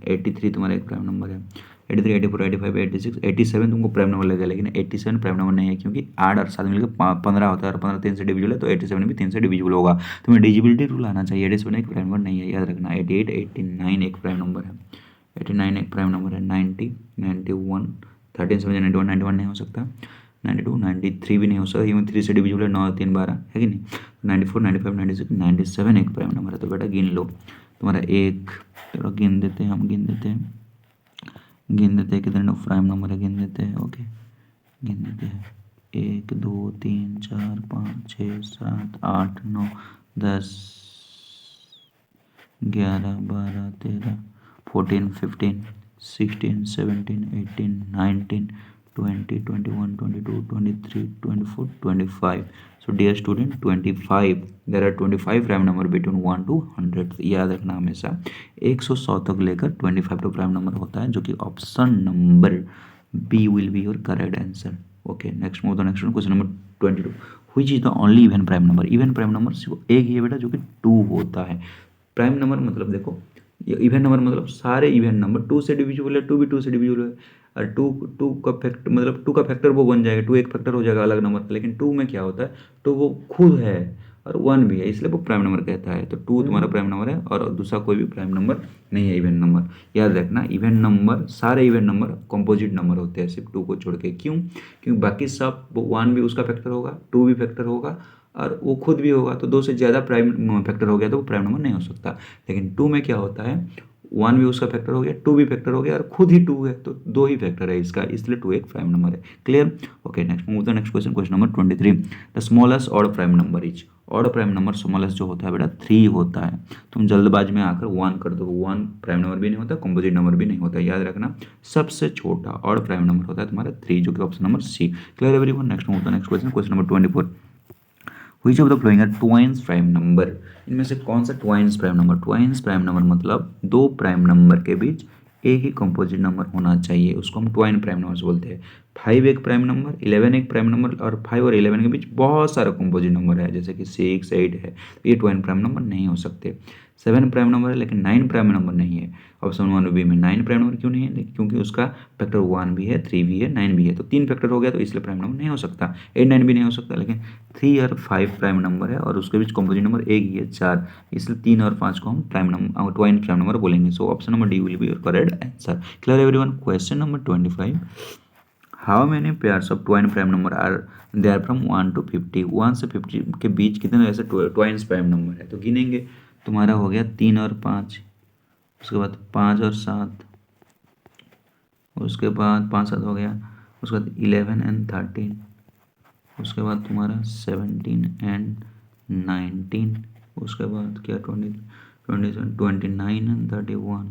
83 तुम्हारा एक प्राइम नंबर है। 83 84 85 86 87 तुमको प्राइम नंबर लगेगा, लेकिन 87 प्राइम नंबर नहीं है, क्योंकि 8 और 7 मिलकर 15 होता है, और 15 3 से डिविजिबल है, तो 87 भी 3 से डिविजिबल होगा। तुम्हें डिजिबिलिटी रूल आना चाहिए। 87 एक प्राइम नंबर नहीं है, याद रखना। 88 89 एक प्राइम नंबर है। 89 एक प्राइम नंबर है। 90 91 13 7 91 91 नहीं हो सकता। 92, 93 भी नहीं हो सकता, इवन 3 से डिविजिबल है, 9 3 12 है कि नहीं। 94, 95, 96, 97 एक प्राइम नंबर है। तो बेटा गिन लो तुम्हारा एक, चलो गिन देते हैं, हम गिन देते हैं कितने प्राइम नंबर है, गिन देते हैं। ओके गिन देते हैं 1 2 3 4 5 6 7 8 9 10 11 12 13 14 15 16 17 18 19 20 21 22 23 24 25. So dear student 25, there are 25 prime number between 1 to 100. याद रखना हमेशा 100 तक लेकर 25 तो प्राइम नंबर होता है, जो कि option number B will be your correct answer. Okay next move the next question number 22. Which is the only even prime number. Even prime number सिर्फ एक ही है बेटा, जो कि 2 होता है. प्राइम नंबर मतलब देखो, इवन नंबर मतलब सारे इवन नंबर 2 से डिविजिबल है, 2 भी 2 से डिविजिबल है, और 2 का फैक्टर मतलब 2 का फैक्टर वो बन जाएगा, 2 एक फैक्टर हो जाएगा अलग नंबर का, लेकिन 2 में क्या होता है, तो वो खुद है और 1 भी है, इसलिए वो प्राइम नंबर कहता है. तो 2 तुम्हारा प्राइम नंबर है और दूसरा कोई भी प्राइम नंबर नहीं है इवन नंबर. याद रखना इवन नंबर, सारे इवन नंबर कंपोजिट नंबर होते हैं सिर्फ 2 को छोड़ के. क्यों? क्योंकि बाकी सब 1 भी उसका फैक्टर होगा, 2 भी फैक्टर होगा और वो खुद भी होगा, तो 2 से ज़्यादा प्राइम फैक्टर हो गया तो वो प्राइम नंबर नहीं हो सकता. लेकिन 2 में क्या होता है, 1 भी उसका फैक्टर हो गया, 2 भी फैक्टर हो गया और खुद ही 2 है, तो 2 ही फैक्टर है इसका, इसलिए 2 एक प्राइम नंबर है. Clear? Okay next move the next question. Question number 23. The smallest odd prime number is. Odd prime number smallest जो होता है बेटा 3 होता है. तुम जल्दबाज में आकर 1 कर दो, 1 प्राइम नंबर भी नहीं होता, कंपोजिट नंबर भी नहीं होता. याद रखना सबसे छोटा ऑड प्राइम नंबर होता है तुम्हारा 3, जो कि option number C. Clear everyone? Next move the next question. Question number 24. Which of the following are twins prime number. इनमें से कौन सा twins prime number. Twins prime number मतलब 2 प्राइम नंबर के बीच एक ही कंपोजिट नंबर होना चाहिए, उसको हम ट्वाइन प्राइम नंबर बोलते हैं. 5 एक प्राइम नंबर, 11 एक प्राइम नंबर और 5 और 11 के बीच बहुत सारा कंपोजिट नंबर है, जैसे कि 6 8 है, ये ट्वाइन प्राइम नंबर नहीं हो सकते. 7 प्राइम नंबर है लेकिन 9 प्राइम नंबर नहीं है. ऑप्शन 1 बी में 9 प्राइम नंबर क्यों नहीं है, क्योंकि उसका फैक्टर 1 भी है, 3 भी है, 9 भी है, तो 3 फैक्टर हो गया, तो इसलिए प्राइम नंबर नहीं हो सकता. 8 9 भी नहीं हो सकता, लेकिन 3 और 5 प्राइम नंबर है और उसके बीच कंपोजिट नंबर एक ही है 4, इसलिए 3 और 5 को हम prime number twin prime number बोलेंगे. So option number D will be your correct answer. Clear everyone? Question number 25. How many pairs of twin prime number are there from 1 to 50. 1 से 50 के बीच कितने ऐसे ट्वाइंस प्राइम नंबर है, तो गिनेंगे. तुम्हारा हो गया 3 और 5, उसके बाद 5 और 7, उसके बाद 5 7 हो गया, उसके बाद 11 and 13, उसके बाद तुम्हारा 17 and 19, उसके बाद क्या 27 29 and 31,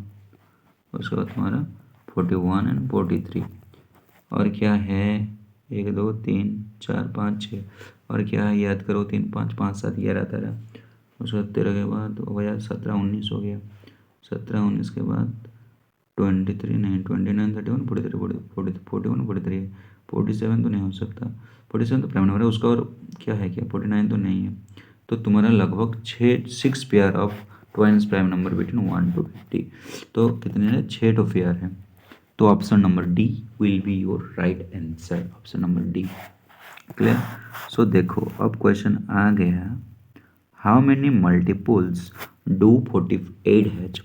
उसके बाद तुम्हारा 41 and 43, और क्या है 1 2 3 4 5 6, और क्या है याद करो 3 5 5 7 11 13, उसके बाद 13 के बाद हो गया 17 19 हो गया, 17 19 के बाद 23 नहीं 29 31 43 41 43 है, 47 तो नहीं हो सकता, 47 तो प्राइम नंबर है उसका, और क्या है क्या 49 तो नहीं है. तो तुम्हारा लगभग 6 pair of ट्वाइंस prime number between 1 to 50. तो कितने हैं 6 तो पेयर है. तो option number D will be your right answer. Option number D. Clear? So देखो अब क्वेश्चन आ गया, how many multiples do 48 has.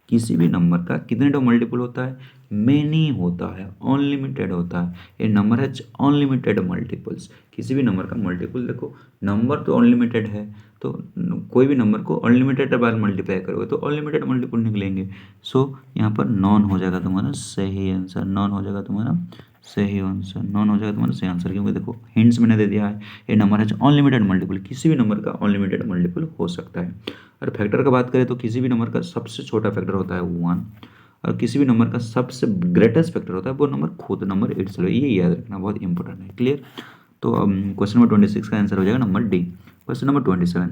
किसी भी नंबर का कितने तो मल्टीपल होता है, मेनी होता है, अनलिमिटेड होता है. ये नंबर हैज अनलिमिटेड मल्टीपल्स. किसी भी नंबर का मल्टीपल देखो, नंबर तो अनलिमिटेड है, तो कोई भी नंबर को अनलिमिटेड बार मल्टीप्लाई करोगे तो अनलिमिटेड मल्टीपल निकलेंगे. सो यहाँ पर नॉन हो जाएगा तुम्हारा सही आंसर, नॉन हो जाएगा तुम्हारा सही आंसर, नॉन हो जाएगा तुम्हारा सही आंसर. क्योंकि देखो हिंट्स मैंने दे दिया है, ये नंबर है अनलिमिटेड मल्टीपल, किसी भी नंबर का अनलिमिटेड मल्टीपल हो सकता है. और फैक्टर का बात करें तो किसी भी नंबर का सबसे छोटा फैक्टर होता है 1, और किसी भी नंबर का सबसे ग्रेटेस्ट फैक्टर होता है वो नंबर खुद नंबर इटसेल्फ. ये याद रखना बहुत इंपॉर्टेंट है. क्लियर? तो क्वेश्चन नंबर 26 का आंसर हो जाएगा number D. Question number 27.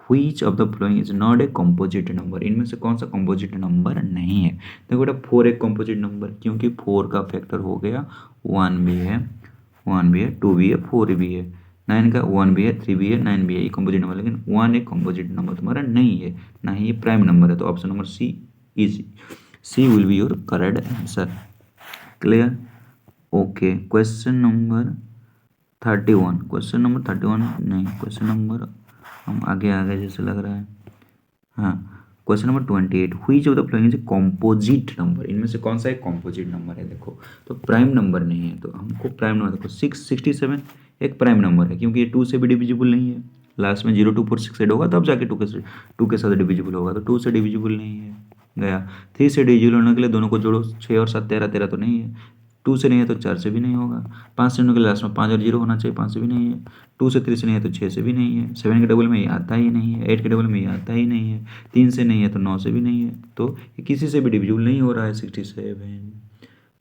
Which of the following is not a composite number. इनमें से कौन सा कंपोजिट नंबर नहीं है. देखो बेटा 4 एक कंपोजिट नंबर, क्योंकि 4 का फैक्टर हो गया 1 भी है, 2 भी है, 4 भी है, 9 का 1 भी है, 3 भी है, 9 भी है, ये कंपोजिट नंबर. लेकिन 1 एक कंपोजिट नंबर तुम्हारा नहीं है, ना ही ये प्राइम नंबर है. तो option number C is, C will be your correct answer. Clear? Okay question number 31. Question number 31 नहीं, क्वेश्चन नंबर हम आगे आ गए जैसे लग रहा है. हाँ question number 28, which of the following is composite number, इनमें से कौन सा एक कॉम्पोजिट नंबर है। देखो तो प्राइम नंबर नहीं है, तो हमको प्राइम नंबर देखो 667 एक प्राइम नंबर है, क्योंकि ये 2 से भी डिविजिबल नहीं है। लास्ट में 0 2 4 6 8 होगा तब जाके 2 के साथ डिविजिबल होगा, तो 2 से डिविजिबल नहीं है गया। 3 से डिविजिबल होने के लिए दोनों को जोड़ो, 6 और 7 13, 13 तो नहीं है। 2 से नहीं है तो 4 से भी नहीं होगा। 5 से होने के लिए लास्ट में 5 और 0 होना चाहिए, 5 से भी नहीं है। 2 से 3 से नहीं है तो 6 से भी नहीं है। 7 के डबल में ये आता ही नहीं है। 8 के डबल में ये आता ही नहीं है। 3 से नहीं है तो 9 से भी नहीं है, तो ये किसी से भी डिविजिबल नहीं हो रहा है 67।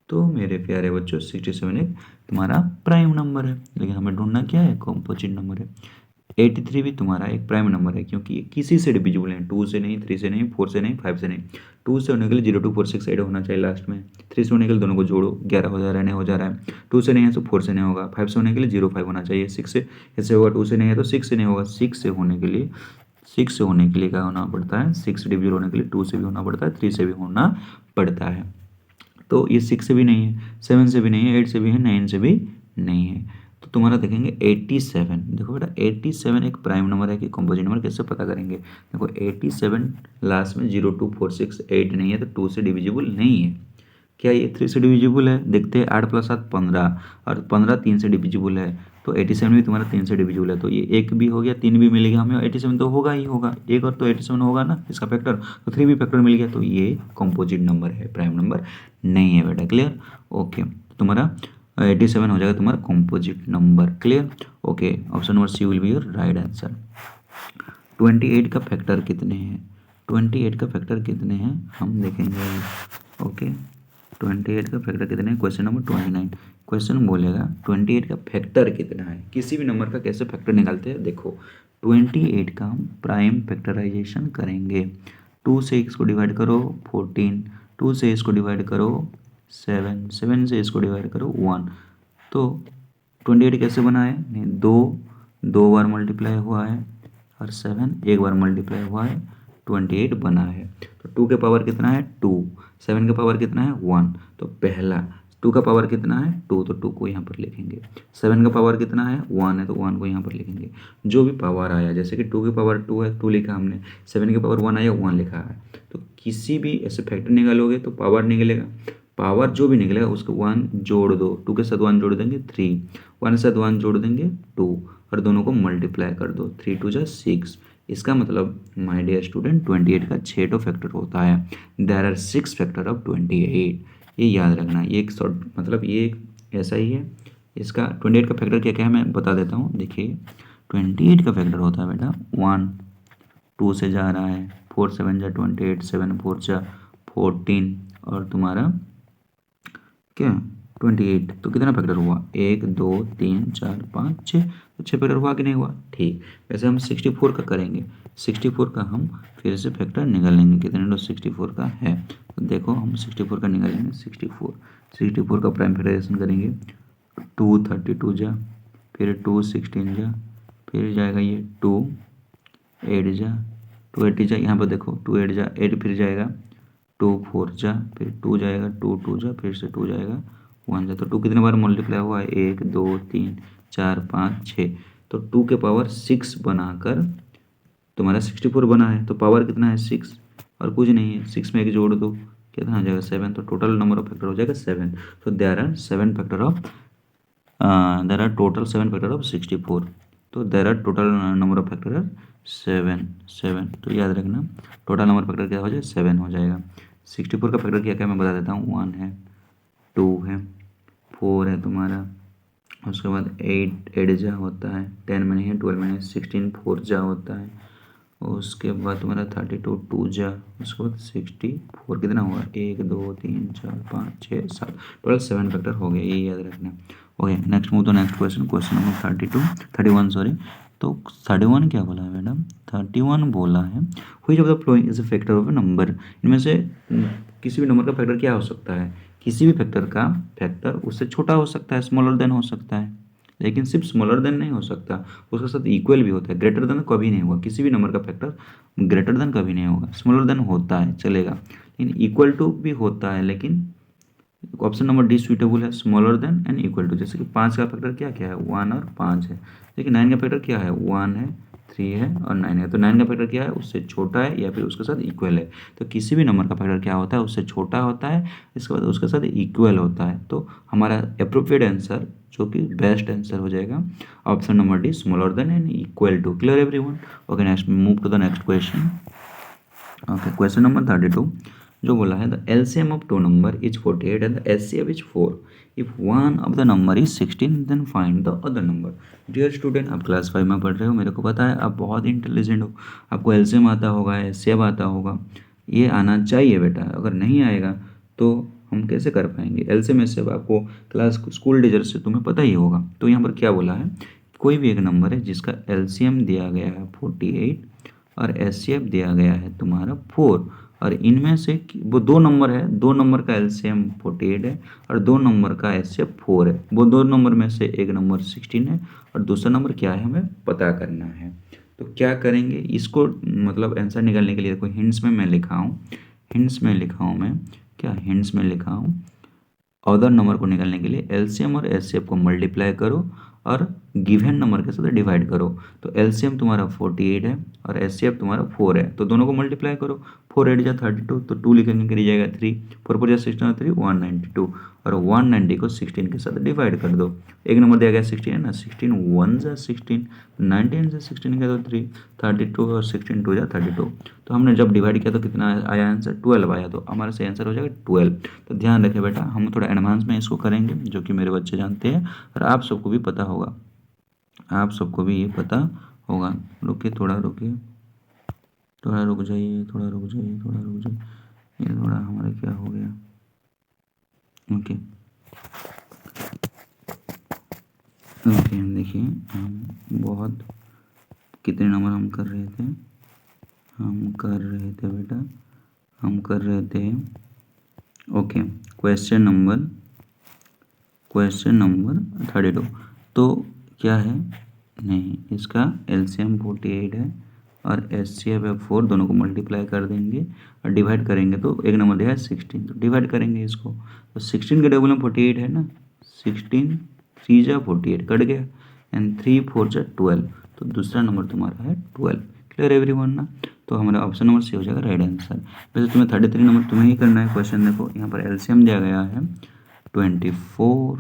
तो मेरे प्यारे बच्चों 67 एक तुम्हारा प्राइम नंबर है, लेकिन हमें ढूंढना क्या है, कॉम्पोजिट नंबर है। 83 भी तुम्हारा एक प्राइम नंबर है, क्योंकि ये किसी से डिविजिबल है, 2 से नहीं, 3 से नहीं, 4 से नहीं, 5 से नहीं। 2 से होने के लिए 0 2 4 6 8 होना चाहिए लास्ट में। 3 से होने के लिए दोनों को जोड़ो, 11 हो जा रहा है, नहीं हो जा रहा है। 2 से नहीं है तो 4 से नहीं होगा। 5 से होने के लिए 0 5 होना चाहिए। 6 से ऐसे होगा, 2 से नहीं है तो 6 से नहीं होगा। 6 से होने के लिए क्या होना पड़ता है, 6 डिविजिबल होने के लिए 2 से भी होना पड़ता है, 3 से भी होना पड़ता है। तो ये 6 से भी नहीं है, 7 से भी नहीं है, 8 से भी है, 9 से भी नहीं है। तो तुम्हारा देखेंगे 87। देखो बेटा 87 एक प्राइम नंबर है कि कॉम्पोजिट नंबर, कैसे पता करेंगे। देखो 87 लास्ट में 0 2 4 6 8 नहीं है, तो 2 से डिविजिबल नहीं है। क्या ये 3 से डिविजिबल है, देखते हैं। 8 + 7 15, और 15 3 से डिविजिबल है, तो 87 भी तुम्हारा 3 से डिविजिबल है। तो ये एक भी हो गया, 3 भी मिल गया हमें, 87 तो होगा ही होगा। एक और तो 87 होगा ना इसका फैक्टर, तो 3 भी फैक्टर मिल गया, तो ये कॉम्पोजिट नंबर है, प्राइम नंबर नहीं है बेटा। Clear, okay. तुम्हारा 87 हो जाएगा तुम्हारा composite number. Clear, okay. Option number C will be your right answer. 28 का फैक्टर कितने हैं, 28 का फैक्टर कितने हैं हम देखेंगे। ओके 28 का फैक्टर कितने हैं, क्वेश्चन नंबर 29। क्वेश्चन बोलेगा 28 का फैक्टर कितना है, किसी भी नंबर का कैसे फैक्टर निकालते हैं। देखो 28 का हम प्राइम फैक्टराइजेशन करेंगे। 2 से इसको डिवाइड करो 14, 2 से इसको डिवाइड करो 7, 7 से इसको डिवाइड करो 1। तो 28 कैसे बना है, नहीं, दो बार मल्टीप्लाई हुआ है, और 7 एक बार मल्टीप्लाई हुआ है, 28 बना है। तो 2 के पावर कितना है 2, 7 का पावर कितना है 1, तो पहला 2 का पावर कितना है 2, तो 2 को यहाँ पर लिखेंगे। 7 का पावर कितना है 1 है, तो 1 को यहाँ पर लिखेंगे। जो भी पावर आया, जैसे कि 2 की पावर 2 है 2 लिखा हमने, 7 की पावर 1 आया 1 लिखा है। तो किसी भी ऐसे फैक्टर निकालोगे तो पावर निकलेगा, पावर जो भी निकलेगा उसको 1 जोड़ दो, 2 के साथ 1 जोड़ देंगे 3, 1 के साथ 1 जोड़ देंगे 2, और दोनों को मल्टीप्लाई कर दो, 3 2 जा 6। इसका मतलब माय डियर स्टूडेंट 28 का 6 तो फैक्टर होता है। देयर आर 6 फैक्टर ऑफ 28, ये याद रखना। ये एक शॉर्ट मतलब ये एक ऐसा ही है। इसका 28 का फैक्टर क्या क्या है मैं बता देता हूँ। देखिए 28 का फैक्टर होता है बेटा 1, 2 से जा रहा है, 4 7 जा 28, 7 4 जा 14, और तुम्हारा क्या 28। तो कितना फैक्टर हुआ 1 2 3 4 5 6, तो 6 फैक्टर हुआ कि नहीं हुआ। ठीक, वैसे हम 64 का करेंगे। 64 का हम फिर से फैक्टर निकालेंगे, कितने तो 64 का है। तो देखो हम 64 का निकालेंगे, 64 का प्राइम फैक्टराइजेशन करेंगे। 2 32 जा, फिर 2 16 जा, फिर जाएगा ये 2 8 जा, 2 80 जा, यहाँ पर देखो 2 8 जा 8, फिर जाएगा 2 4 जा, फिर 2 जाएगा 2 2 जा, फिर से 2 जाएगा 1 जा। तो 2 कितने बार मल्टीप्लाई हुआ है 1 2 3 4 5 6, तो 2 के पावर 6 बनाकर तुम्हारा 64 बना है। तो पावर कितना है 6 और कुछ नहीं है, 6 में एक जोड़ दो, कितना आ जाएगा 7। तो टोटल नंबर ऑफ फैक्टर हो जाएगा 7। तो there are 7 factor of there are total 7 factor of 64। तो there are total number of factor 7। तो याद रखना टोटल नंबर फैक्टर क्या हो जाएगा 7 हो जाएगा। 64 का फैक्टर क्या क्या मैं बता देता हूँ। 1 है, 2 है, 4 है तुम्हारा, उसके बाद 8 जा होता है, 10 में नहीं है, 12 में नहीं, 16 4 जा होता है, उसके बाद तुम्हारा 32 2 जा, उसके बाद 64 कितना हुआ 1 2 3 4 5 6 7, टोटल 7 फैक्टर हो गया, ये याद रखना। Okay next move to next question, question number 31 sorry. तो 31 क्या बोला है मैडम, 31 बोला है which of the following is a factor of a number. इनमें से किसी भी नंबर का फैक्टर क्या हो सकता है, किसी भी फैक्टर का फैक्टर उससे छोटा हो सकता है, स्मॉलर देन हो सकता है, लेकिन सिर्फ स्मॉलर देन नहीं हो सकता, उसके साथ इक्वल भी होता है। ग्रेटर देन कभी नहीं होगा, किसी भी नंबर का फैक्टर ग्रेटर देन कभी नहीं होगा। स्मॉलर देन होता है चलेगा, लेकिन इक्वल टू भी होता है, लेकिन ऑप्शन नंबर डी सुइटेबल है, smaller than and equal to. जैसे कि 5 का फैक्टर क्या क्या है 1 और 5 है, लेकिन 9 का फैक्टर क्या है 1 है 3 है और 9 है। तो 9 का फैक्टर क्या है, उससे छोटा है या फिर उसके साथ इक्वल है। तो किसी भी नंबर का फैक्टर क्या होता है, उससे छोटा होता है, इसके बाद उसके साथ इक्वल होता है। तो हमारा अप्रोप्रिएट आंसर जो कि बेस्ट आंसर हो जाएगा option number D, smaller than and equal to. Clear everyone? Okay, next move to the next question. Okay, question number 32 जो बोला है the LCM of two number is 48 and the HCF is 4। If one of the number is 16 then find the other number. Dear student, आप class 5 में पढ़ रहे हो, मेरे को पता है आप बहुत इंटेलिजेंट हो, आपको एलसीएम आता होगा, एचसीएफ आता होगा, ये आना चाहिए बेटा। अगर नहीं आएगा तो हम कैसे कर पाएंगे? एलसीएम एचसीएफ आपको क्लास स्कूल टीचर से तुम्हें पता ही होगा। तो यहाँ पर क्या बोला है, कोई भी एक नंबर है जिसका एलसीएम दिया गया है 48 और एचसीएफ दिया गया है तुम्हारा 4, और इनमें से वो दो नंबर है, दो नंबर का एलसीएम 48 है और दो नंबर का एचसीएफ 4 है। वो दो नंबर में से एक नंबर 16 है और दूसरा नंबर क्या है हमें पता करना है। तो क्या करेंगे इसको, मतलब आंसर निकालने के लिए कोई हिंट्स में मैं लिखा हूँ, हिंट्स में लिखा हूँ मैं, क्या हिंट्स में लिखा हूँ, अदर नंबर को निकालने के लिए एलसीएम और एचसीएफ को मल्टीप्लाई करो और गिवन नंबर के साथ डिवाइड करो। तो एलसीएम तुम्हारा 48 है और एचसीएफ तुम्हारा 4 है, तो दोनों को मल्टीप्लाई करो। 4 8 जा 32, तो 2 लिखेंगे करी जाएगा 3, 4 4 जा 16 3 192, और 190 को 16 के साथ डिवाइड कर दो। एक नंबर दिया गया 16 है ना, 16 1 जा 16, 19 से 16 का तो 3, 32 और 16 2 जा 32। तो हमने जब डिवाइड किया तो कितना आया आंसर, 12 आया। तो हमारा सही आंसर हो जाएगा 12। तो ध्यान रखें बेटा, हम थोड़ा एडवांस में इसको करेंगे जो कि मेरे बच्चे जानते हैं और आप सबको भी पता होगा, आप सबको भी ये पता होगा। रुकिए, थोड़ा रुकिए, थोड़ा रुक जाइए, थोड़ा रुक जाइए, थोड़ा रुक जाइए, ये थोड़ा हमारा क्या हो गया। ओके ओके, देखिए हम बहुत कितने नंबर हम कर रहे थे, हम कर रहे थे बेटा, हम कर रहे थे। Okay, question number 32। तो क्या है, नहीं, इसका एलसीएम 48 है और एचसीएफ है 4, दोनों को मल्टीप्लाई कर देंगे और डिवाइड करेंगे। तो एक नंबर दिया है 16, तो डिवाइड करेंगे इसको। तो 16 के डबल में 48 है ना, 16 3 जा 48 कट गया, एंड 3 4 जा 12, तो दूसरा नंबर तुम्हारा है 12। क्लियर एवरीवन ना? तो हमारा ऑप्शन नंबर सी हो जाएगा राइट आंसर। वैसे तुम्हें 33 नंबर तुम्हें ही करना है। क्वेश्चन देखो, यहाँ पर एलसीएम दिया गया है 24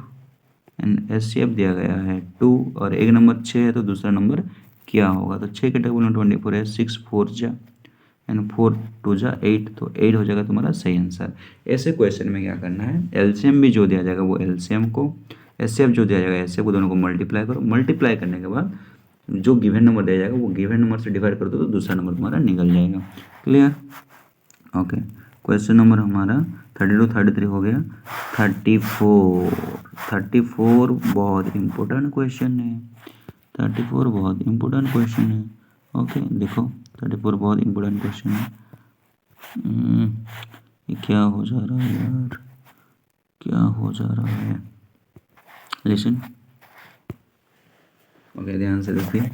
एंड एचसीएफ दिया गया है 2 और एक नंबर 6 है, तो दूसरा नंबर क्या होगा? तो 6 के डबल में 24 है, 6 4 जा एंड 4 2 जा 8, तो 8 हो जाएगा तुम्हारा सही आंसर। ऐसे क्वेश्चन में क्या करना है, एलसीएम भी जो दिया जाएगा वो एलसीएम को, एचसीएफ जो दिया जाएगा एचसीएफ को, दोनों को मल्टीप्लाई करो। मल्टीप्लाई करने के बाद जो गिवन नंबर दिया जाएगा वो गिवन नंबर से डिवाइड कर दो, तो दूसरा नंबर तुम्हारा निकल जाएगा। क्लियर? ओके, क्वेश्चन नंबर हमारा 32 33 हो गया। 34 बहुत इम्पोर्टेंट क्वेश्चन है, 34 बहुत इम्पोर्टेंट क्वेश्चन है। ओके देखो, 34 बहुत इम्पोर्टेंट क्वेश्चन है। ये क्या हो जा रहा है यार, क्या हो जा रहा है? लिसन, ओके ध्यान से देखिए।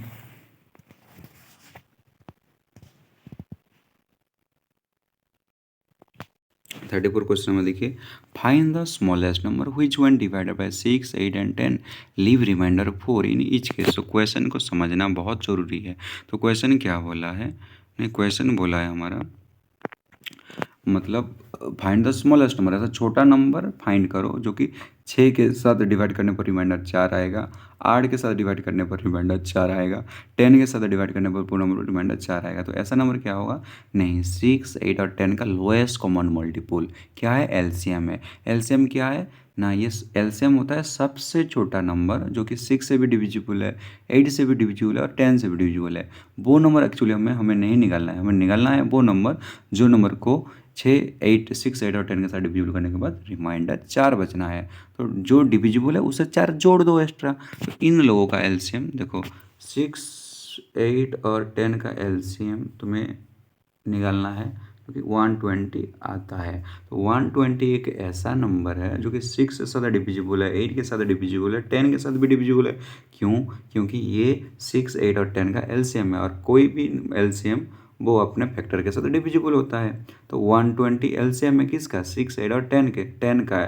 34 क्वेश्चन में देखिए, find the smallest number which one divided by 6 8 and 10 leave remainder 4 in each case. तो क्वेश्चन को समझना बहुत ज़रूरी है। तो क्वेश्चन क्या बोला है, नहीं क्वेश्चन बोला है हमारा, मतलब फाइंड द स्मॉलेस्ट नंबर, ऐसा छोटा नंबर फाइंड करो जो कि 6 के साथ डिवाइड करने पर रिमाइंडर 4 आएगा, 8 के साथ डिवाइड करने पर रिमाइंडर 4 आएगा, 10 के साथ डिवाइड करने पर पूरा नंबर रिमाइंडर 4 आएगा। तो ऐसा नंबर क्या होगा, नहीं 6 8 और 10 का लोएस्ट कॉमन मल्टीपल क्या है, एलसीएम है। एलसीएम क्या है ना, ये एलसीएम होता है सबसे छोटा नंबर जो कि 6 से भी डिविजिबल है, 8 से भी डिविजिबल है और 10 से भी डिविजिबल है। वो नंबर एक्चुअली हमें नहीं निकालना है, हमें निकालना है वो नंबर जो नंबर को 6 8 और 10 के साथ डिविजिबल करने के बाद रिमाइंडर 4 बचना है। तो जो डिविजिबल है उससे 4 जोड़ दो एक्स्ट्रा। तो इन लोगों का एलसीएम देखो, 6 8 और 10 का एलसीएम तुम्हें निकालना है क्योंकि 120 आता है। तो 120 एक ऐसा नंबर है जो कि 6 के साथ डिविजिबल है, 8 के साथ डिविजिबल है, 10 के साथ भी डिविजिबल है। क्यों? क्योंकि ये 6 8 और 10 का एलसीएम है, और कोई भी एलसीएम वो अपने फैक्टर के साथ डिविजिबल होता है। तो 120 एलसीएम है किसका, 6 8 और 10 के, 10 का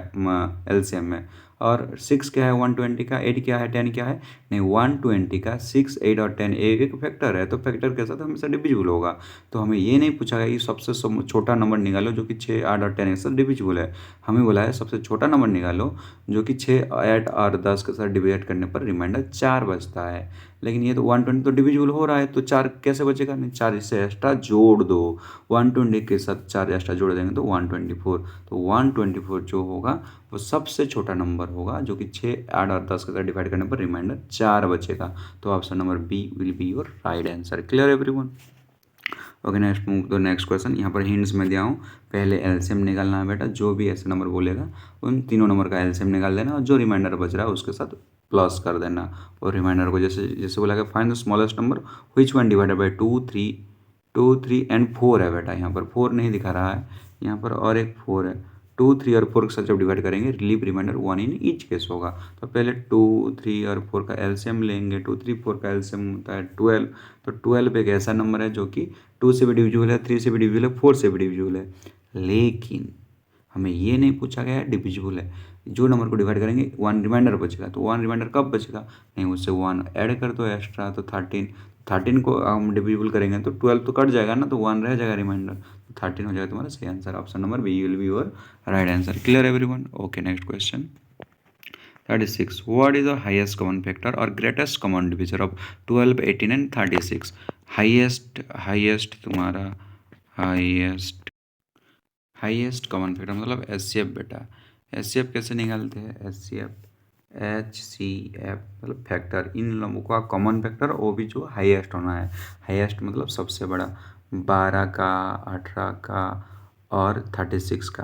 एलसीएम है, और 6 क्या है 120 का, 8 क्या है 10 क्या है, नहीं 120 का 6, 8 और 10 एक एक फैक्टर है, तो फैक्टर के साथ हमेशा डिविजिबल होगा। तो हमें ये नहीं पूछा गया कि सबसे छोटा नंबर निकालो जो कि 6, 8 और 10 के साथ डिविजिबल है। हमें बोला है सबसे छोटा नंबर निकालो जो कि 6, 8 और 10 के साथ डिवाइड करने पर रिमाइंडर 4 बचता है। लेकिन ये तो 120 तो डिविजिबल हो रहा है, तो 4 कैसे बचेगा, नहीं 4 इससे एक्स्ट्रा जोड़ दो, 120 के साथ 4 एक्स्ट्रा जोड़ देंगे तो 124। तो 124 जो होगा वो सबसे छोटा नंबर होगा जो कि 6, 8 और 10 के साथ डिवाइड करने पर रिमाइंडर 4 बचेगा। तो option number B will be your right answer. Clear everyone? Okay, next move to next question. यहाँ पर हिंट्स में दिया हूँ, पहले एलसीएम निकालना है बेटा, जो भी ऐसे नंबर बोलेगा उन तीनों नंबर का एलसीएम निकाल देना और जो रिमाइंडर बच रहा है उसके साथ प्लस कर देना। और रिमाइंडर को जैसे जैसे बोला गया find the smallest number which one divided by 2, 3 and 4 है बेटा, यहाँ पर 4 नहीं दिखा रहा है, यहाँ पर और एक 4 है। 2, 3 और 4 के साथ जब डिवाइड करेंगे relieve reminder 1 in each case होगा। तो पहले 2, 3 और 4 का एलसीएम लेंगे। 2, 3, 4 का एलसीएम होता है 12। तो 12 एक ऐसा नंबर है जो कि 2 से भी डिविजिबल है, 3 से भी डिविजिबल है, 4 से भी डिविजिबल है। लेकिन हमें ये नहीं पूछा गया है डिविजिबल है। जो नंबर को डिवाइड करेंगे 1 रिमाइंडर बचेगा, तो 1 रिमाइंडर कब बचेगा, नहीं उससे 1 ऐड कर दो एक्स्ट्रा, तो 13 को हम डिविजिबल करेंगे तो 12 तो कट जाएगा ना, तो 1 रह जाएगा रिमाइंडर, तो 13 हो जाएगा तुम्हारा सही answer. Option number B will be your right answer. Clear everyone? Okay, next question 36. What is the highest common factor or greatest common divisor of 12, 18 and 36? Highest तुम्हारा हाईएस्ट कॉमन फैक्टर मतलब HCF बेटा। HCF कैसे निकालते हैं, HCF मतलब factor, इन लोगों का common factor वो भी जो हाईएस्ट होना है। हाईएस्ट मतलब सबसे बड़ा, 12 का, 18 का और 36 का।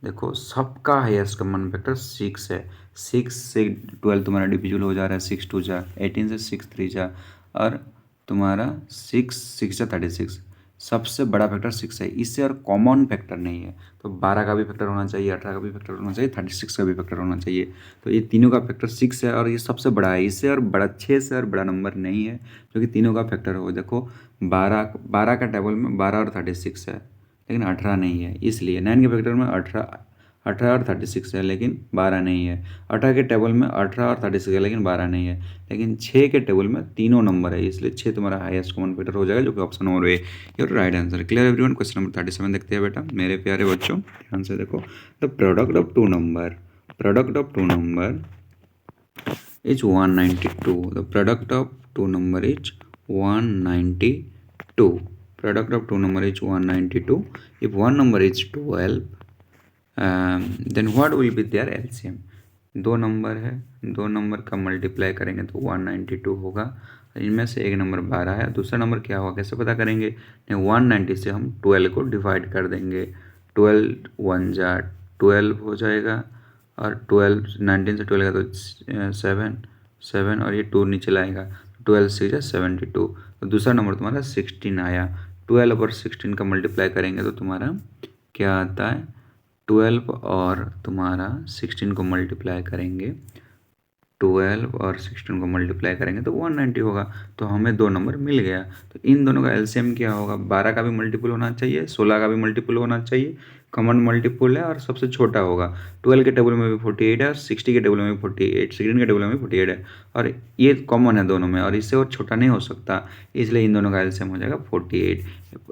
देखो सबका हाईएस्ट कॉमन फैक्टर 6 है। 6 से 12 तुम्हारा डिविजिबल हो जा रहा है, 6 2 जा, 18 से 6 3 जा, और तुम्हारा 6 जा 36। सबसे बड़ा फैक्टर 6 है, इससे और कॉमन फैक्टर नहीं है। तो 12 का भी फैक्टर होना चाहिए, 18 का भी फैक्टर होना चाहिए, 36 का भी फैक्टर होना चाहिए। तो ये तीनों का फैक्टर 6 है और ये सबसे बड़ा है, इससे और बड़ा 6 से और बड़ा नंबर नहीं है जो कि तीनों का फैक्टर हो। देखो 12 का टेबल में 12 और 36 है लेकिन 18 नहीं है, इसलिए 9 के फैक्टर में 18 और 36 है लेकिन 12 नहीं है। 18 के टेबल में 18 और 36 है लेकिन 12 नहीं है। लेकिन 6 के टेबल में तीनों नंबर है, इसलिए 6 तुम्हारा हाईएस्ट कॉमन फैक्टर हो जाएगा जो कि option number A your right answer. Clear everyone? Question number 37 देखते हैं बेटा मेरे प्यारे बच्चों, ध्यान से देखो। The product of two number is 192. The product of two number is 192. Product of two number is 192. If one number is 12, then what will be their LCM? दो नंबर है, दो नंबर का मल्टीप्लाई करेंगे तो 192 होगा। इनमें से एक नंबर 12 है, दूसरा नंबर क्या होगा कैसे पता करेंगे, नहीं 190 से हम 12 को डिवाइड कर देंगे। 12 1 जा 12 हो जाएगा, और 12 19 से 12 का तो 7 और ये 2 नीचे लाएगा, 12 से 72। तो दूसरा नंबर तुम्हारा 16 आया। 12 और 16 का मल्टीप्लाई करेंगे तो तुम्हारा क्या आता है, 12 और तुम्हारा 16 को मल्टीप्लाई करेंगे, 12 और 16 को मल्टीप्लाई करेंगे तो 190 होगा। तो हमें दो नंबर मिल गया। तो इन दोनों का एलसीएम क्या होगा, 12 का भी मल्टीपल होना चाहिए, 16 का भी मल्टीपल होना चाहिए, कॉमन मल्टीपल है और सबसे छोटा होगा। 12 के टेबल में भी 48 है और 60 के टेबल में भी 48, 16 के टेबल में भी 48 है, और ये कॉमन है दोनों में और इससे और छोटा नहीं हो सकता, इसलिए इन दोनों का एलसीएम हो जाएगा 48।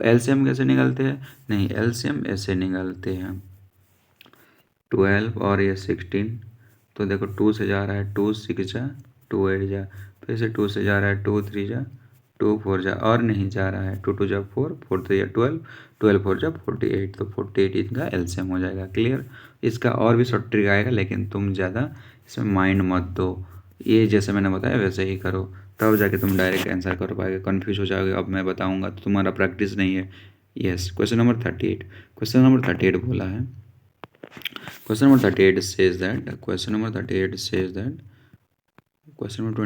एलसीएम कैसे निकालते हैं, नहीं एलसीएम ऐसे निकालते हैं, 12 और ये 16, तो देखो 2 से जा रहा है 2 6 जा 2 8 जा, फिर से 2 से जा रहा है 2 3 जा 2 4 जा, और नहीं जा रहा है 2 2 जा 4 4 3 जा 12 12 4 जा 48, तो 48 इनका एलसीएम हो जाएगा। क्लियर? इसका और भी शॉर्ट ट्रिक आएगा लेकिन तुम ज़्यादा इसमें माइंड मत दो, ये जैसे मैंने बताया वैसे ही करो, तब जाके तुम डायरेक्ट आंसर कर पाओगे। कन्फ्यूज हो जाओगे अब मैं बताऊँगा तो तुम्हारा प्रैक्टिस नहीं है। Yes, question number 38, question number 38 बोला है, question number 38 says that question number 28 says that question number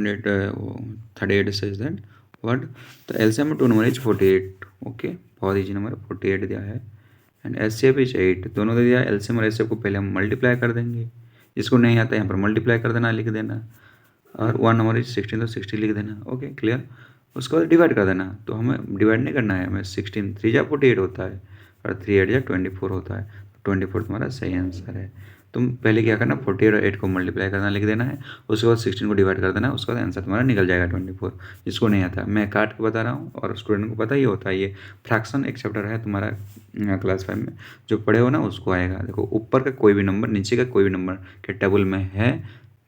38 says that what the LCM of two number is 48. okay, बहुत इजी नंबर 48 दिया है एंड HCF इज 8, दोनों दे दिया। LCM और HCF को पहले हम मल्टीप्लाई कर देंगे, जिसको नहीं आता है यहाँ पर मल्टीप्लाई कर देना, लिख देना, और वन नंबर इज 16 तो 60 लिख देना। Okay clear? उसको डिवाइड कर देना, तो हमें डिवाइड नहीं करना है, हमें 16 3 जा 48 होता है और 3 8 जा 24 होता है, 24 तुम्हारा सही आंसर है। तुम पहले क्या करना, 48 और 8 को मल्टीप्लाई करना लिख देना है, उसके बाद 16 को डिवाइड कर देना है, उसके बाद आंसर तुम्हारा निकल जाएगा 24। जिसको नहीं आता मैं काट के बता रहा हूँ और स्टूडेंट को पता ही होता है। ये फ्रैक्शन एक चैप्टर है तुम्हारा क्लास 5 में, जो पढ़े हो ना उसको आएगा। देखो ऊपर का कोई भी नंबर नीचे का कोई भी नंबर के टेबल में है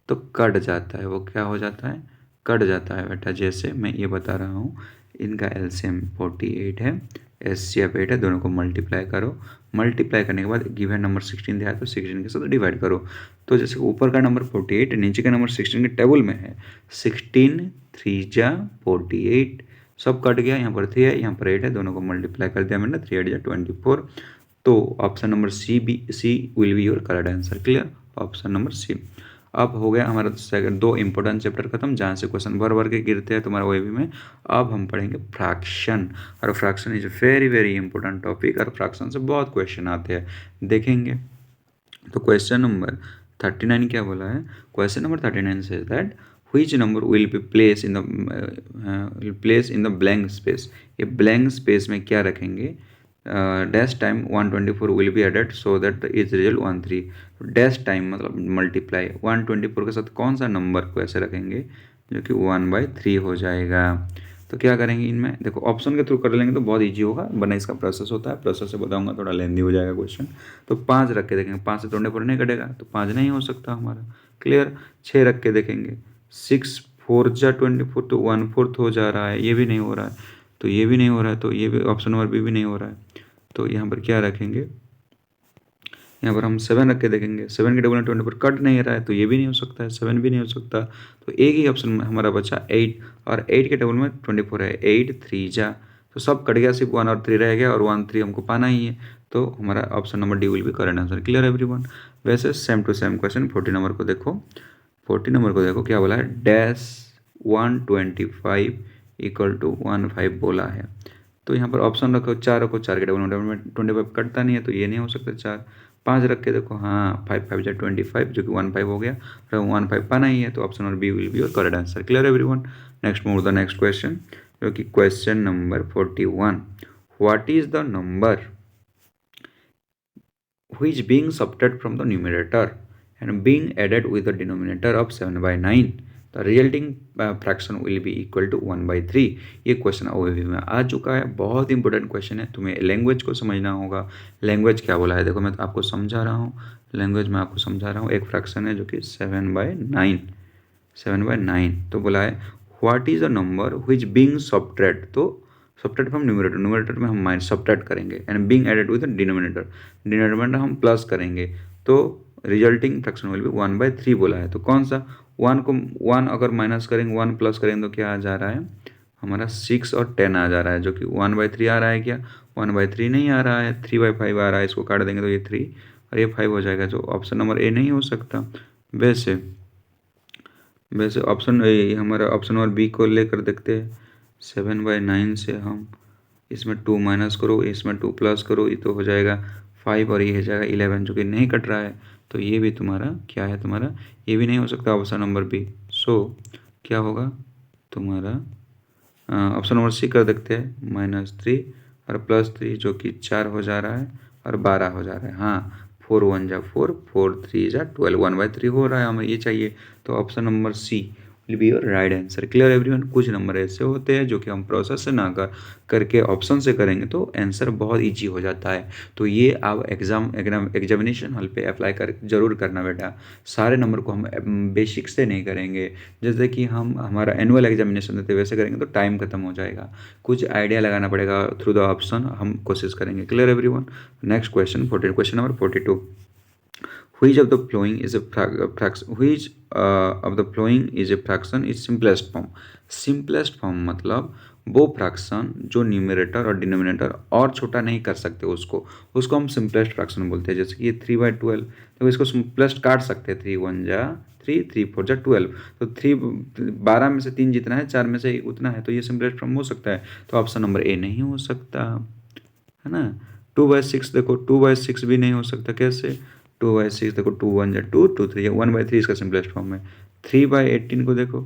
तो कट जाता है, वो क्या हो जाता है, कट जाता है बेटा। जैसे मैं ये बता रहा हूँ, इनका एलसीएम 48 है, एचसीएफ 8 है, दोनों को मल्टीप्लाई करो, मल्टीप्लाई करने के बाद गिवन नंबर 16 दिया है तो 16 के साथ डिवाइड करो। तो जैसे ऊपर का नंबर 48 नीचे का नंबर 16 के टेबल में है, 16 3 जा 48, सब कट गया, यहाँ पर 3 है यहाँ पर 8 है, दोनों को मल्टीप्लाई कर दिया मैंने, 3 8 जा 24। तो option number C will be your correct answer. Clear, option number C. अब हो गया हमारा सेकंड, 2 इंपॉर्टेंट चैप्टर खत्म जहाँ से क्वेश्चन भर भर के गिरते हैं तुम्हारे ओएबी में। अब हम पढ़ेंगे फ्रैक्शन, और fraction is very very important topic, और फ्रैक्शन से बहुत क्वेश्चन आते हैं, देखेंगे। तो क्वेश्चन नंबर 39 क्या बोला है, question number 39 says that which number will be placed in the blank space। ये blank space में क्या रखेंगे, dash time 124 will be added so that the is result 13। Dash time मतलब मल्टीप्लाई 124 के साथ कौन सा नंबर को ऐसे रखेंगे जो कि 1/3 हो जाएगा। तो क्या करेंगे इनमें, देखो ऑप्शन के थ्रू कर लेंगे तो बहुत इजी होगा, वरना इसका प्रोसेस होता है, प्रोसेस से बताऊंगा थोड़ा लेंदी हो जाएगा क्वेश्चन। तो 5 रख के देखेंगे, 5 से तोड़ने पर नहीं कटेगा तो 5 नहीं हो सकता हमारा। क्लियर, 6 रख के देखेंगे, 6 4 जा 24 तो 1/4 हो जा रहा है, ये भी नहीं हो रहा है, तो ये भी नहीं हो रहा है, तो ये भी ऑप्शन नंबर बी भी नहीं हो रहा है। तो यहाँ पर क्या रखेंगे, यहाँ पर हम 7 रख के देखेंगे, 7 के टेबल में 24 कट नहीं रहा है तो ये भी नहीं हो सकता है, 7 भी नहीं हो सकता। तो एक ही ऑप्शन में हमारा बचा 8, और 8 के टेबल में 24 है, 8 3 जा, तो सब कट गया, सिर्फ 1 और 3 रह गया, और 1 3 हमको पाना ही है, तो हमारा option number D will be correct answer. Clear everyone. वैसे same to same question 40 number को देखो, 40 नंबर को देखो क्या बोला है, डैश 125 इक्वल टू 15 बोला है। तो यहाँ पर ऑप्शन रखो, 4 रखो, 4 के डबल में 25 कटता नहीं है तो ये नहीं हो सकता 4। 5 रख के देखो, हाँ 5 5 जा 25 जो कि 15 हो गया, और 15 पाना ही है, तो option number B will be your correct answer. Clear everyone. Next move the next question, जो कि question number 41, what is the number which being subtracted from the numerator and being added with the denominator of 7/9, the resulting fraction will be equal to 1/3। ये question ओएवी में आ चुका है, बहुत important question है, तुम्हें language को समझना होगा। लैंग्वेज क्या बोला है देखो, मैं आपको समझा रहा हूँ, लैंग्वेज में आपको समझा रहा हूँ। एक फ्रैक्शन है जो कि 7/9 तो बोला है what is a number which being subtract, तो सब्ट्रैक्ट फ्रॉम न्यूमरेटर, न्यूमरेटर में हम माइनस सब्ट्रैक्ट करेंगे, and being added with denominator, denominator हम प्लस करेंगे, तो रिजल्टिंग फ्रैक्शन विल बी 1/3 बोला है। तो कौन सा 1 को 1 अगर माइनस करेंगे, 1 प्लस करेंगे तो क्या आ जा रहा है हमारा 6 और 10 आ जा रहा है, जो कि 1/3 आ रहा है। क्या 1/3 नहीं आ रहा है, 3/5 आ रहा है, इसको काट देंगे तो ये 3 और ये 5 हो जाएगा, जो ऑप्शन नंबर ए नहीं हो सकता। वैसे वैसे ऑप्शन हमारा ऑप्शन नंबर बी को लेकर देखते हैं। 7/9 से हम इसमें 2 माइनस करो, इसमें 2 प्लस करो, ये तो हो जाएगा 5 और ये हो जाएगा 11, जो कि नहीं कट रहा है, तो ये भी तुम्हारा क्या है, तुम्हारा ये भी नहीं हो सकता ऑप्शन नंबर बी। सो क्या होगा तुम्हारा ऑप्शन नंबर सी कर देखते हैं, -3 और +3 जो कि 4 हो जा रहा है और 12 हो जा रहा है। हाँ 4 1 जा 4, 4 3 जा 12, 1/3 हो रहा है, हमें ये चाहिए, तो option number C will be your right answer. Clear everyone. कुछ नंबर ऐसे होते हैं जो कि हम प्रोसेस से ना करके ऑप्शन से करेंगे तो आंसर बहुत इजी हो जाता है। तो ये आप एग्जामिनेशन हॉल पे अप्लाई कर जरूर करना बेटा। सारे नंबर को हम बेसिक से नहीं करेंगे, जैसे कि हम हमारा एनुअल एग्जामिनेशन देते वैसे करेंगे तो टाइम खत्म हो जाएगा, कुछ आइडिया लगाना पड़ेगा थ्रू द ऑप्शन, हम कोशिश करेंगे। Clear everyone. Next question question number 42, which of the following is a fraction, which of the following is a fraction is simplest form। simplest form मतलब वो फ्रैक्शन जो न्यूमरेटर और denominator और छोटा नहीं कर सकते, उसको हम सिंपलेस्ट फ्रैक्शन बोलते हैं। जैसे कि ये 3/12, तो इसको सिंपलेस्ट काट सकते हैं, 3 1 जा 3, 3 4 जा 12, तो 12 में से 3 जितना है 4 में से उतना है, तो ये सिंपलेस्ट फॉर्म हो सकता है, तो ऑप्शन नंबर ए नहीं हो सकता है ना। 2/6 देखो, 2/6 भी नहीं हो सकता, कैसे 2/6 देखो, 2 1 जा 2, 2 3 1/3 इसका सिंपलेस्ट फॉर्म है। 3/18 को देखो,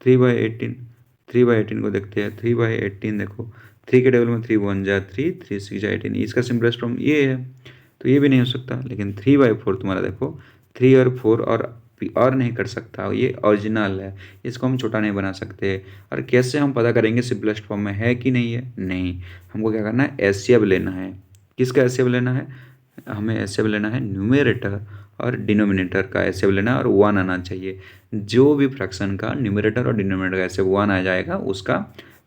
3/18 को देखते हैं, 3/18 देखो, 3 के टेबल में 3 1 जा 3, 3 6 जा 18, इसका सिंपलेस्ट फॉर्म ये है, तो ये भी नहीं हो सकता। लेकिन 3/4 तुम्हारा देखो, 3 और 4 और नहीं कर सकता, ये ओरिजिनल है, इसको हम छोटा नहीं बना सकते। और कैसे हम पता करेंगे सिंपलेस्ट फॉर्म में है कि नहीं है? नहीं, हमको क्या करना है, एचसीएफ लेना है। किसका एचसीएफ लेना है? हमें एचसीएफ लेना है न्यूमरेटर और डिनोमिनेटर का एचसीएफ लेना है, और 1 आना चाहिए। जो भी फ्रैक्शन का न्यूमरेटर और डिनोमिनेटर का एचसीएफ 1 आ जाएगा उसका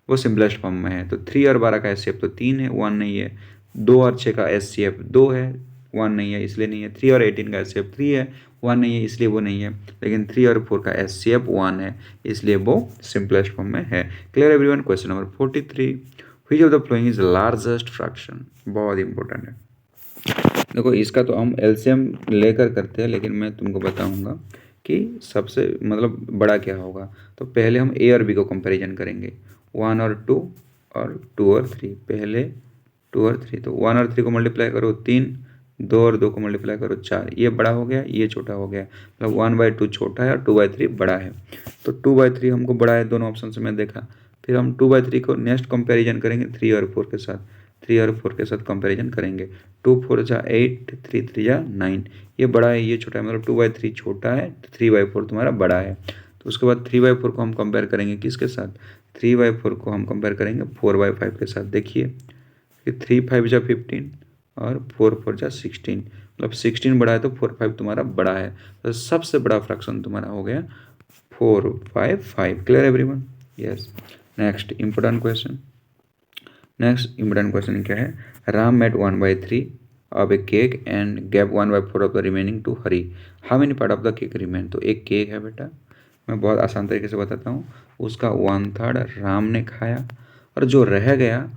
वो सिंपलेस्ट फॉर्म में है। तो 3 और 12 का एचसीएफ तो 3 है, 1 नहीं है। 2 और 6 का एचसीएफ 2 है, 1 नहीं है, इसलिए नहीं है। 3 और 18 का एचसीएफ 3 है, 1 नहीं है, इसलिए वो नहीं है। लेकिन 3 और 4 का एचसीएफ 1 है, इसलिए वो सिंपलेस्ट फॉर्म में है। Clear everyone? Question number 43, which of the following is largest fraction? बहुत इंपॉर्टेंट है। देखो इसका तो हम एलसीएम लेकर करते हैं, लेकिन मैं तुमको बताऊंगा कि सबसे मतलब बड़ा क्या होगा। तो पहले हम ए और बी को कंपैरिजन करेंगे, 1 और 2 और 2 और 3। पहले 2 और 3, तो 1 और 3 को मल्टीप्लाई करो 3, 2 और 2 को मल्टीप्लाई करो 4। ये बड़ा हो गया, ये छोटा हो गया, मतलब 1/2 छोटा है और 2/3 बड़ा है। तो 2/3 हमको बड़ा है, दोनों ऑप्शन से मैं देखा। फिर हम 2/3 को नेक्स्ट कंपैरिजन करेंगे 3 और 4 के साथ। 3 और 4 के साथ कंपैरिजन करेंगे, 2 4 जा 8, 3 3 जा 9। ये बड़ा है, ये छोटा है, मतलब 2/3 छोटा है, 3/4 तुम्हारा बड़ा है। तो उसके बाद 3/4 को हम कंपेयर करेंगे किसके साथ? 3/4 को हम कंपेयर करेंगे 4/5 के साथ। देखिए कि 3 5 जा 15 और 4 4 जा 16, मतलब 16 बड़ा है तो 4 5 तुम्हारा बड़ा है। तो सबसे बड़ा फ्रैक्शन तुम्हारा हो गया 4/5। Clear everyone? Yes. Next important question, next important question क्या है? Ram made 1/3 of a cake and gave 1/4 of the remaining to Hari. How many part of the cake remain? तो एक केक है बेटा, मैं बहुत आसान तरीके से बताता हूँ। उसका 1/3 राम ने खाया और जो रह गया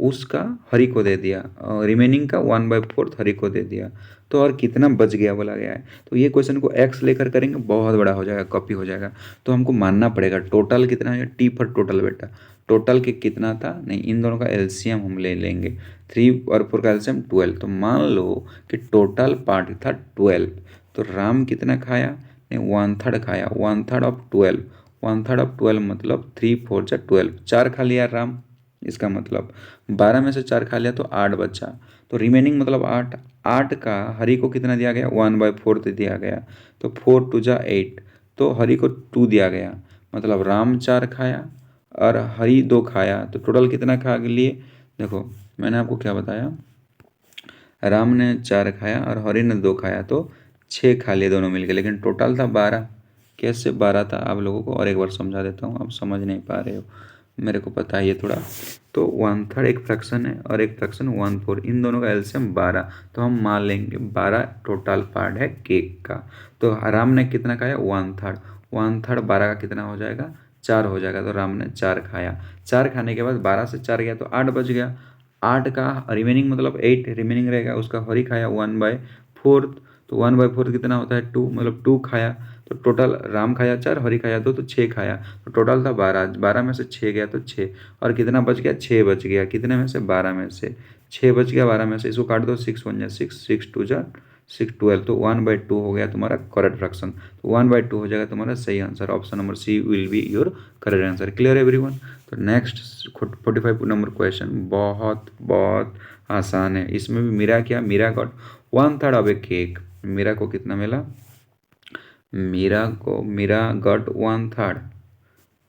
उसका हरी को दे दिया, और रिमेनिंग का 1/4 हरी को दे दिया। तो और कितना बच गया बोला गया है। तो ये क्वेश्चन को एक्स लेकर करेंगे, बहुत बड़ा हो जाएगा, कॉपी हो जाएगा। तो हमको मानना पड़ेगा टोटल कितना है, टी फॉर टोटल बेटा। टोटल के कितना था? नहीं, इन दोनों का एलसीएम हम ले लेंगे। 3 और 4 का एलसीएम 12। तो मान लो कि टोटल पार्ट था 12। तो राम कितना खाया? नहीं, 1/3 खाया, 1/3 ऑफ 12। 1/3 ऑफ 12 मतलब 3 4 जा 12, 4 खा लिया राम। इसका मतलब 12 में से 4 खा लिया तो 8 बचा। तो रिमेनिंग मतलब 8। 8 का हरी को कितना दिया गया? 1/4 दिया गया। तो 4 2 जा 8, तो हरी को 2 दिया गया। मतलब राम 4 खाया और हरी 2 खाया, तो टोटल कितना खा लिए? देखो मैंने आपको क्या बताया, राम ने 4 खाया और हरी ने 2 खाया, तो 6 खा लिए दोनों मिलकर, लेकिन टोटल था 12। कैसे 12 था आप लोगों को और एक बार समझा देता हूँ, आप समझ नहीं पा रहे हो, मेरे को पता है ये थोड़ा। तो 1/3 एक फ्रैक्शन है और एक फ्रैक्शन 1/4, इन दोनों का एलसीएम 12। तो हम मान लेंगे 12 टोटल पार्ट है केक का। तो राम ने कितना खाया? 1/3। 1/3 12 का कितना हो जाएगा? 4 हो जाएगा। तो राम ने 4 खाया। 4 खाने के बाद 12 से 4 गया तो 8 बच गया। 8 का रिमेनिंग मतलब 8 रिमेनिंग रहेगा, उसका हरी खाया 1/4। तो 1/4 कितना होता है? 2, मतलब 2 खाया। तो टोटल राम खाया 4, हरी खाया 2, तो 6 खाया। तो टोटल था 12, 12 में से 6 गया तो 6, और कितना बच गया? 6 बच गया। कितने में से? 12 में से 6 बच गया, 12 में से इसको काट दो, 6 1 जा 6, 6 2 जा 6 12। तो 1/2 हो गया तुम्हारा करेक्ट फ्रैक्शन। तो 1/2 हो जाएगा तुम्हारा सही answer. Option number C will be your correct answer. Clear everyone? तो नेक्स्ट 45 नंबर क्वेश्चन बहुत बहुत आसान है। इसमें भी मीरा क्या? Meera got 1/3 of a cake. Meera को कितना मिला? Meera got 1/3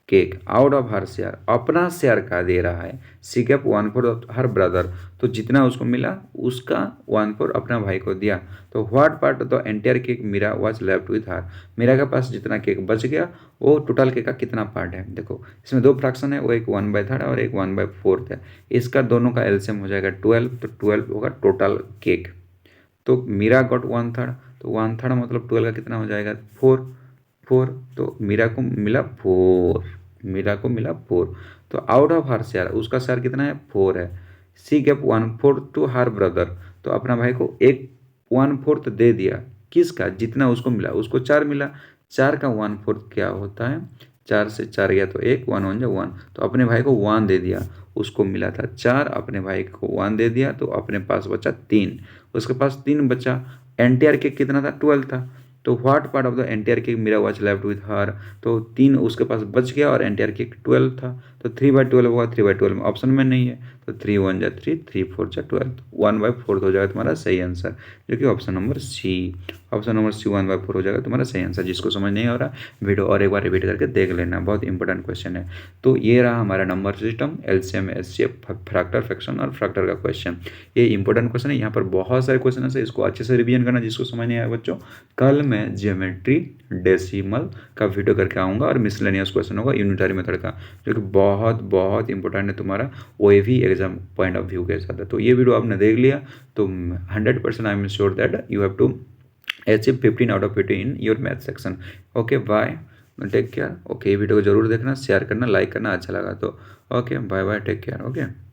cake out of her share, अपना शेयर का दे रहा है। She kept 1/4 of her brother, तो जितना उसको मिला उसका 1/4 अपना भाई को दिया। तो what part of the entire cake Meera was left with her? Meera के पास जितना केक बच गया वो टोटल केक का कितना पार्ट है? देखो इसमें 2 फ्रैक्शन है, वो एक 1/3 और एक 1/4 है। इसका दोनों का एलसीएम हो जाएगा 12, तो 12 होगा टोटल केक। तो मीरा गॉट 1/3, तो 1/3 मतलब 12 का कितना हो जाएगा? 4 4। तो मीरा को मिला 4, मीरा को मिला 4। तो आउट ऑफ हर शेयर, उसका शेयर कितना है? 4 है। She gave 1/4 to her brother, तो अपना भाई को एक 1/4 दे दिया। किसका? जितना उसको मिला, उसको 4 मिला, 4 का 1/4 क्या होता है? 4 से 4 गया तो 1, 1 1 जा 1, तो अपने भाई को 1 दे दिया। उसको मिला था 4, अपने भाई को 1 दे दिया, तो अपने पास बचा 3। उसके पास 3 बचा। एंटायर केक कितना था? 12 था। तो what part of the entire cake Meera was left with her? तो 3 उसके पास बच गया और एंटायर केक 12 था। तो 3/12 होगा, 3/12 में ऑप्शन में नहीं है, तो 3 1 जा 3, 3 4 जा 12, 1/4 हो जाएगा तुम्हारा सही आंसर, जो कि option number C. Option number C 1/4 हो जाएगा तुम्हारा सही आंसर। जिसको समझ नहीं आ रहा वीडियो और एक बार रिपीट करके देख लेना, बहुत इंपॉर्टेंट क्वेश्चन है। तो ये रहा हमारा number system, LCM, HCF, factor, fraction और फैक्टर का क्वेश्चन। ये इंपॉर्टेंट क्वेश्चन है, यहाँ पर बहुत सारे क्वेश्चन है, इसको अच्छे से रिवीजन करना जिसको समझ नहीं आया बच्चों। कल मैं ज्योमेट्री, डेसिमल का वीडियो करके आऊँगा और मिसलेनियस क्वेश्चन होगा यूनिटरी मेथड का, जो कि बहुत बहुत इंपॉर्टेंट है तुम्हारा ओएवी एग्जाम पॉइंट ऑफ व्यू के साथ है। तो ये वीडियो आपने देख लिया तो 100% I am sure that you have to achieve 15 out of 15 in your math section. Okay bye, take care. Okay video को जरूर देखना, शेयर करना, लाइक करना अच्छा लगा तो। Okay bye bye, take care. Okay.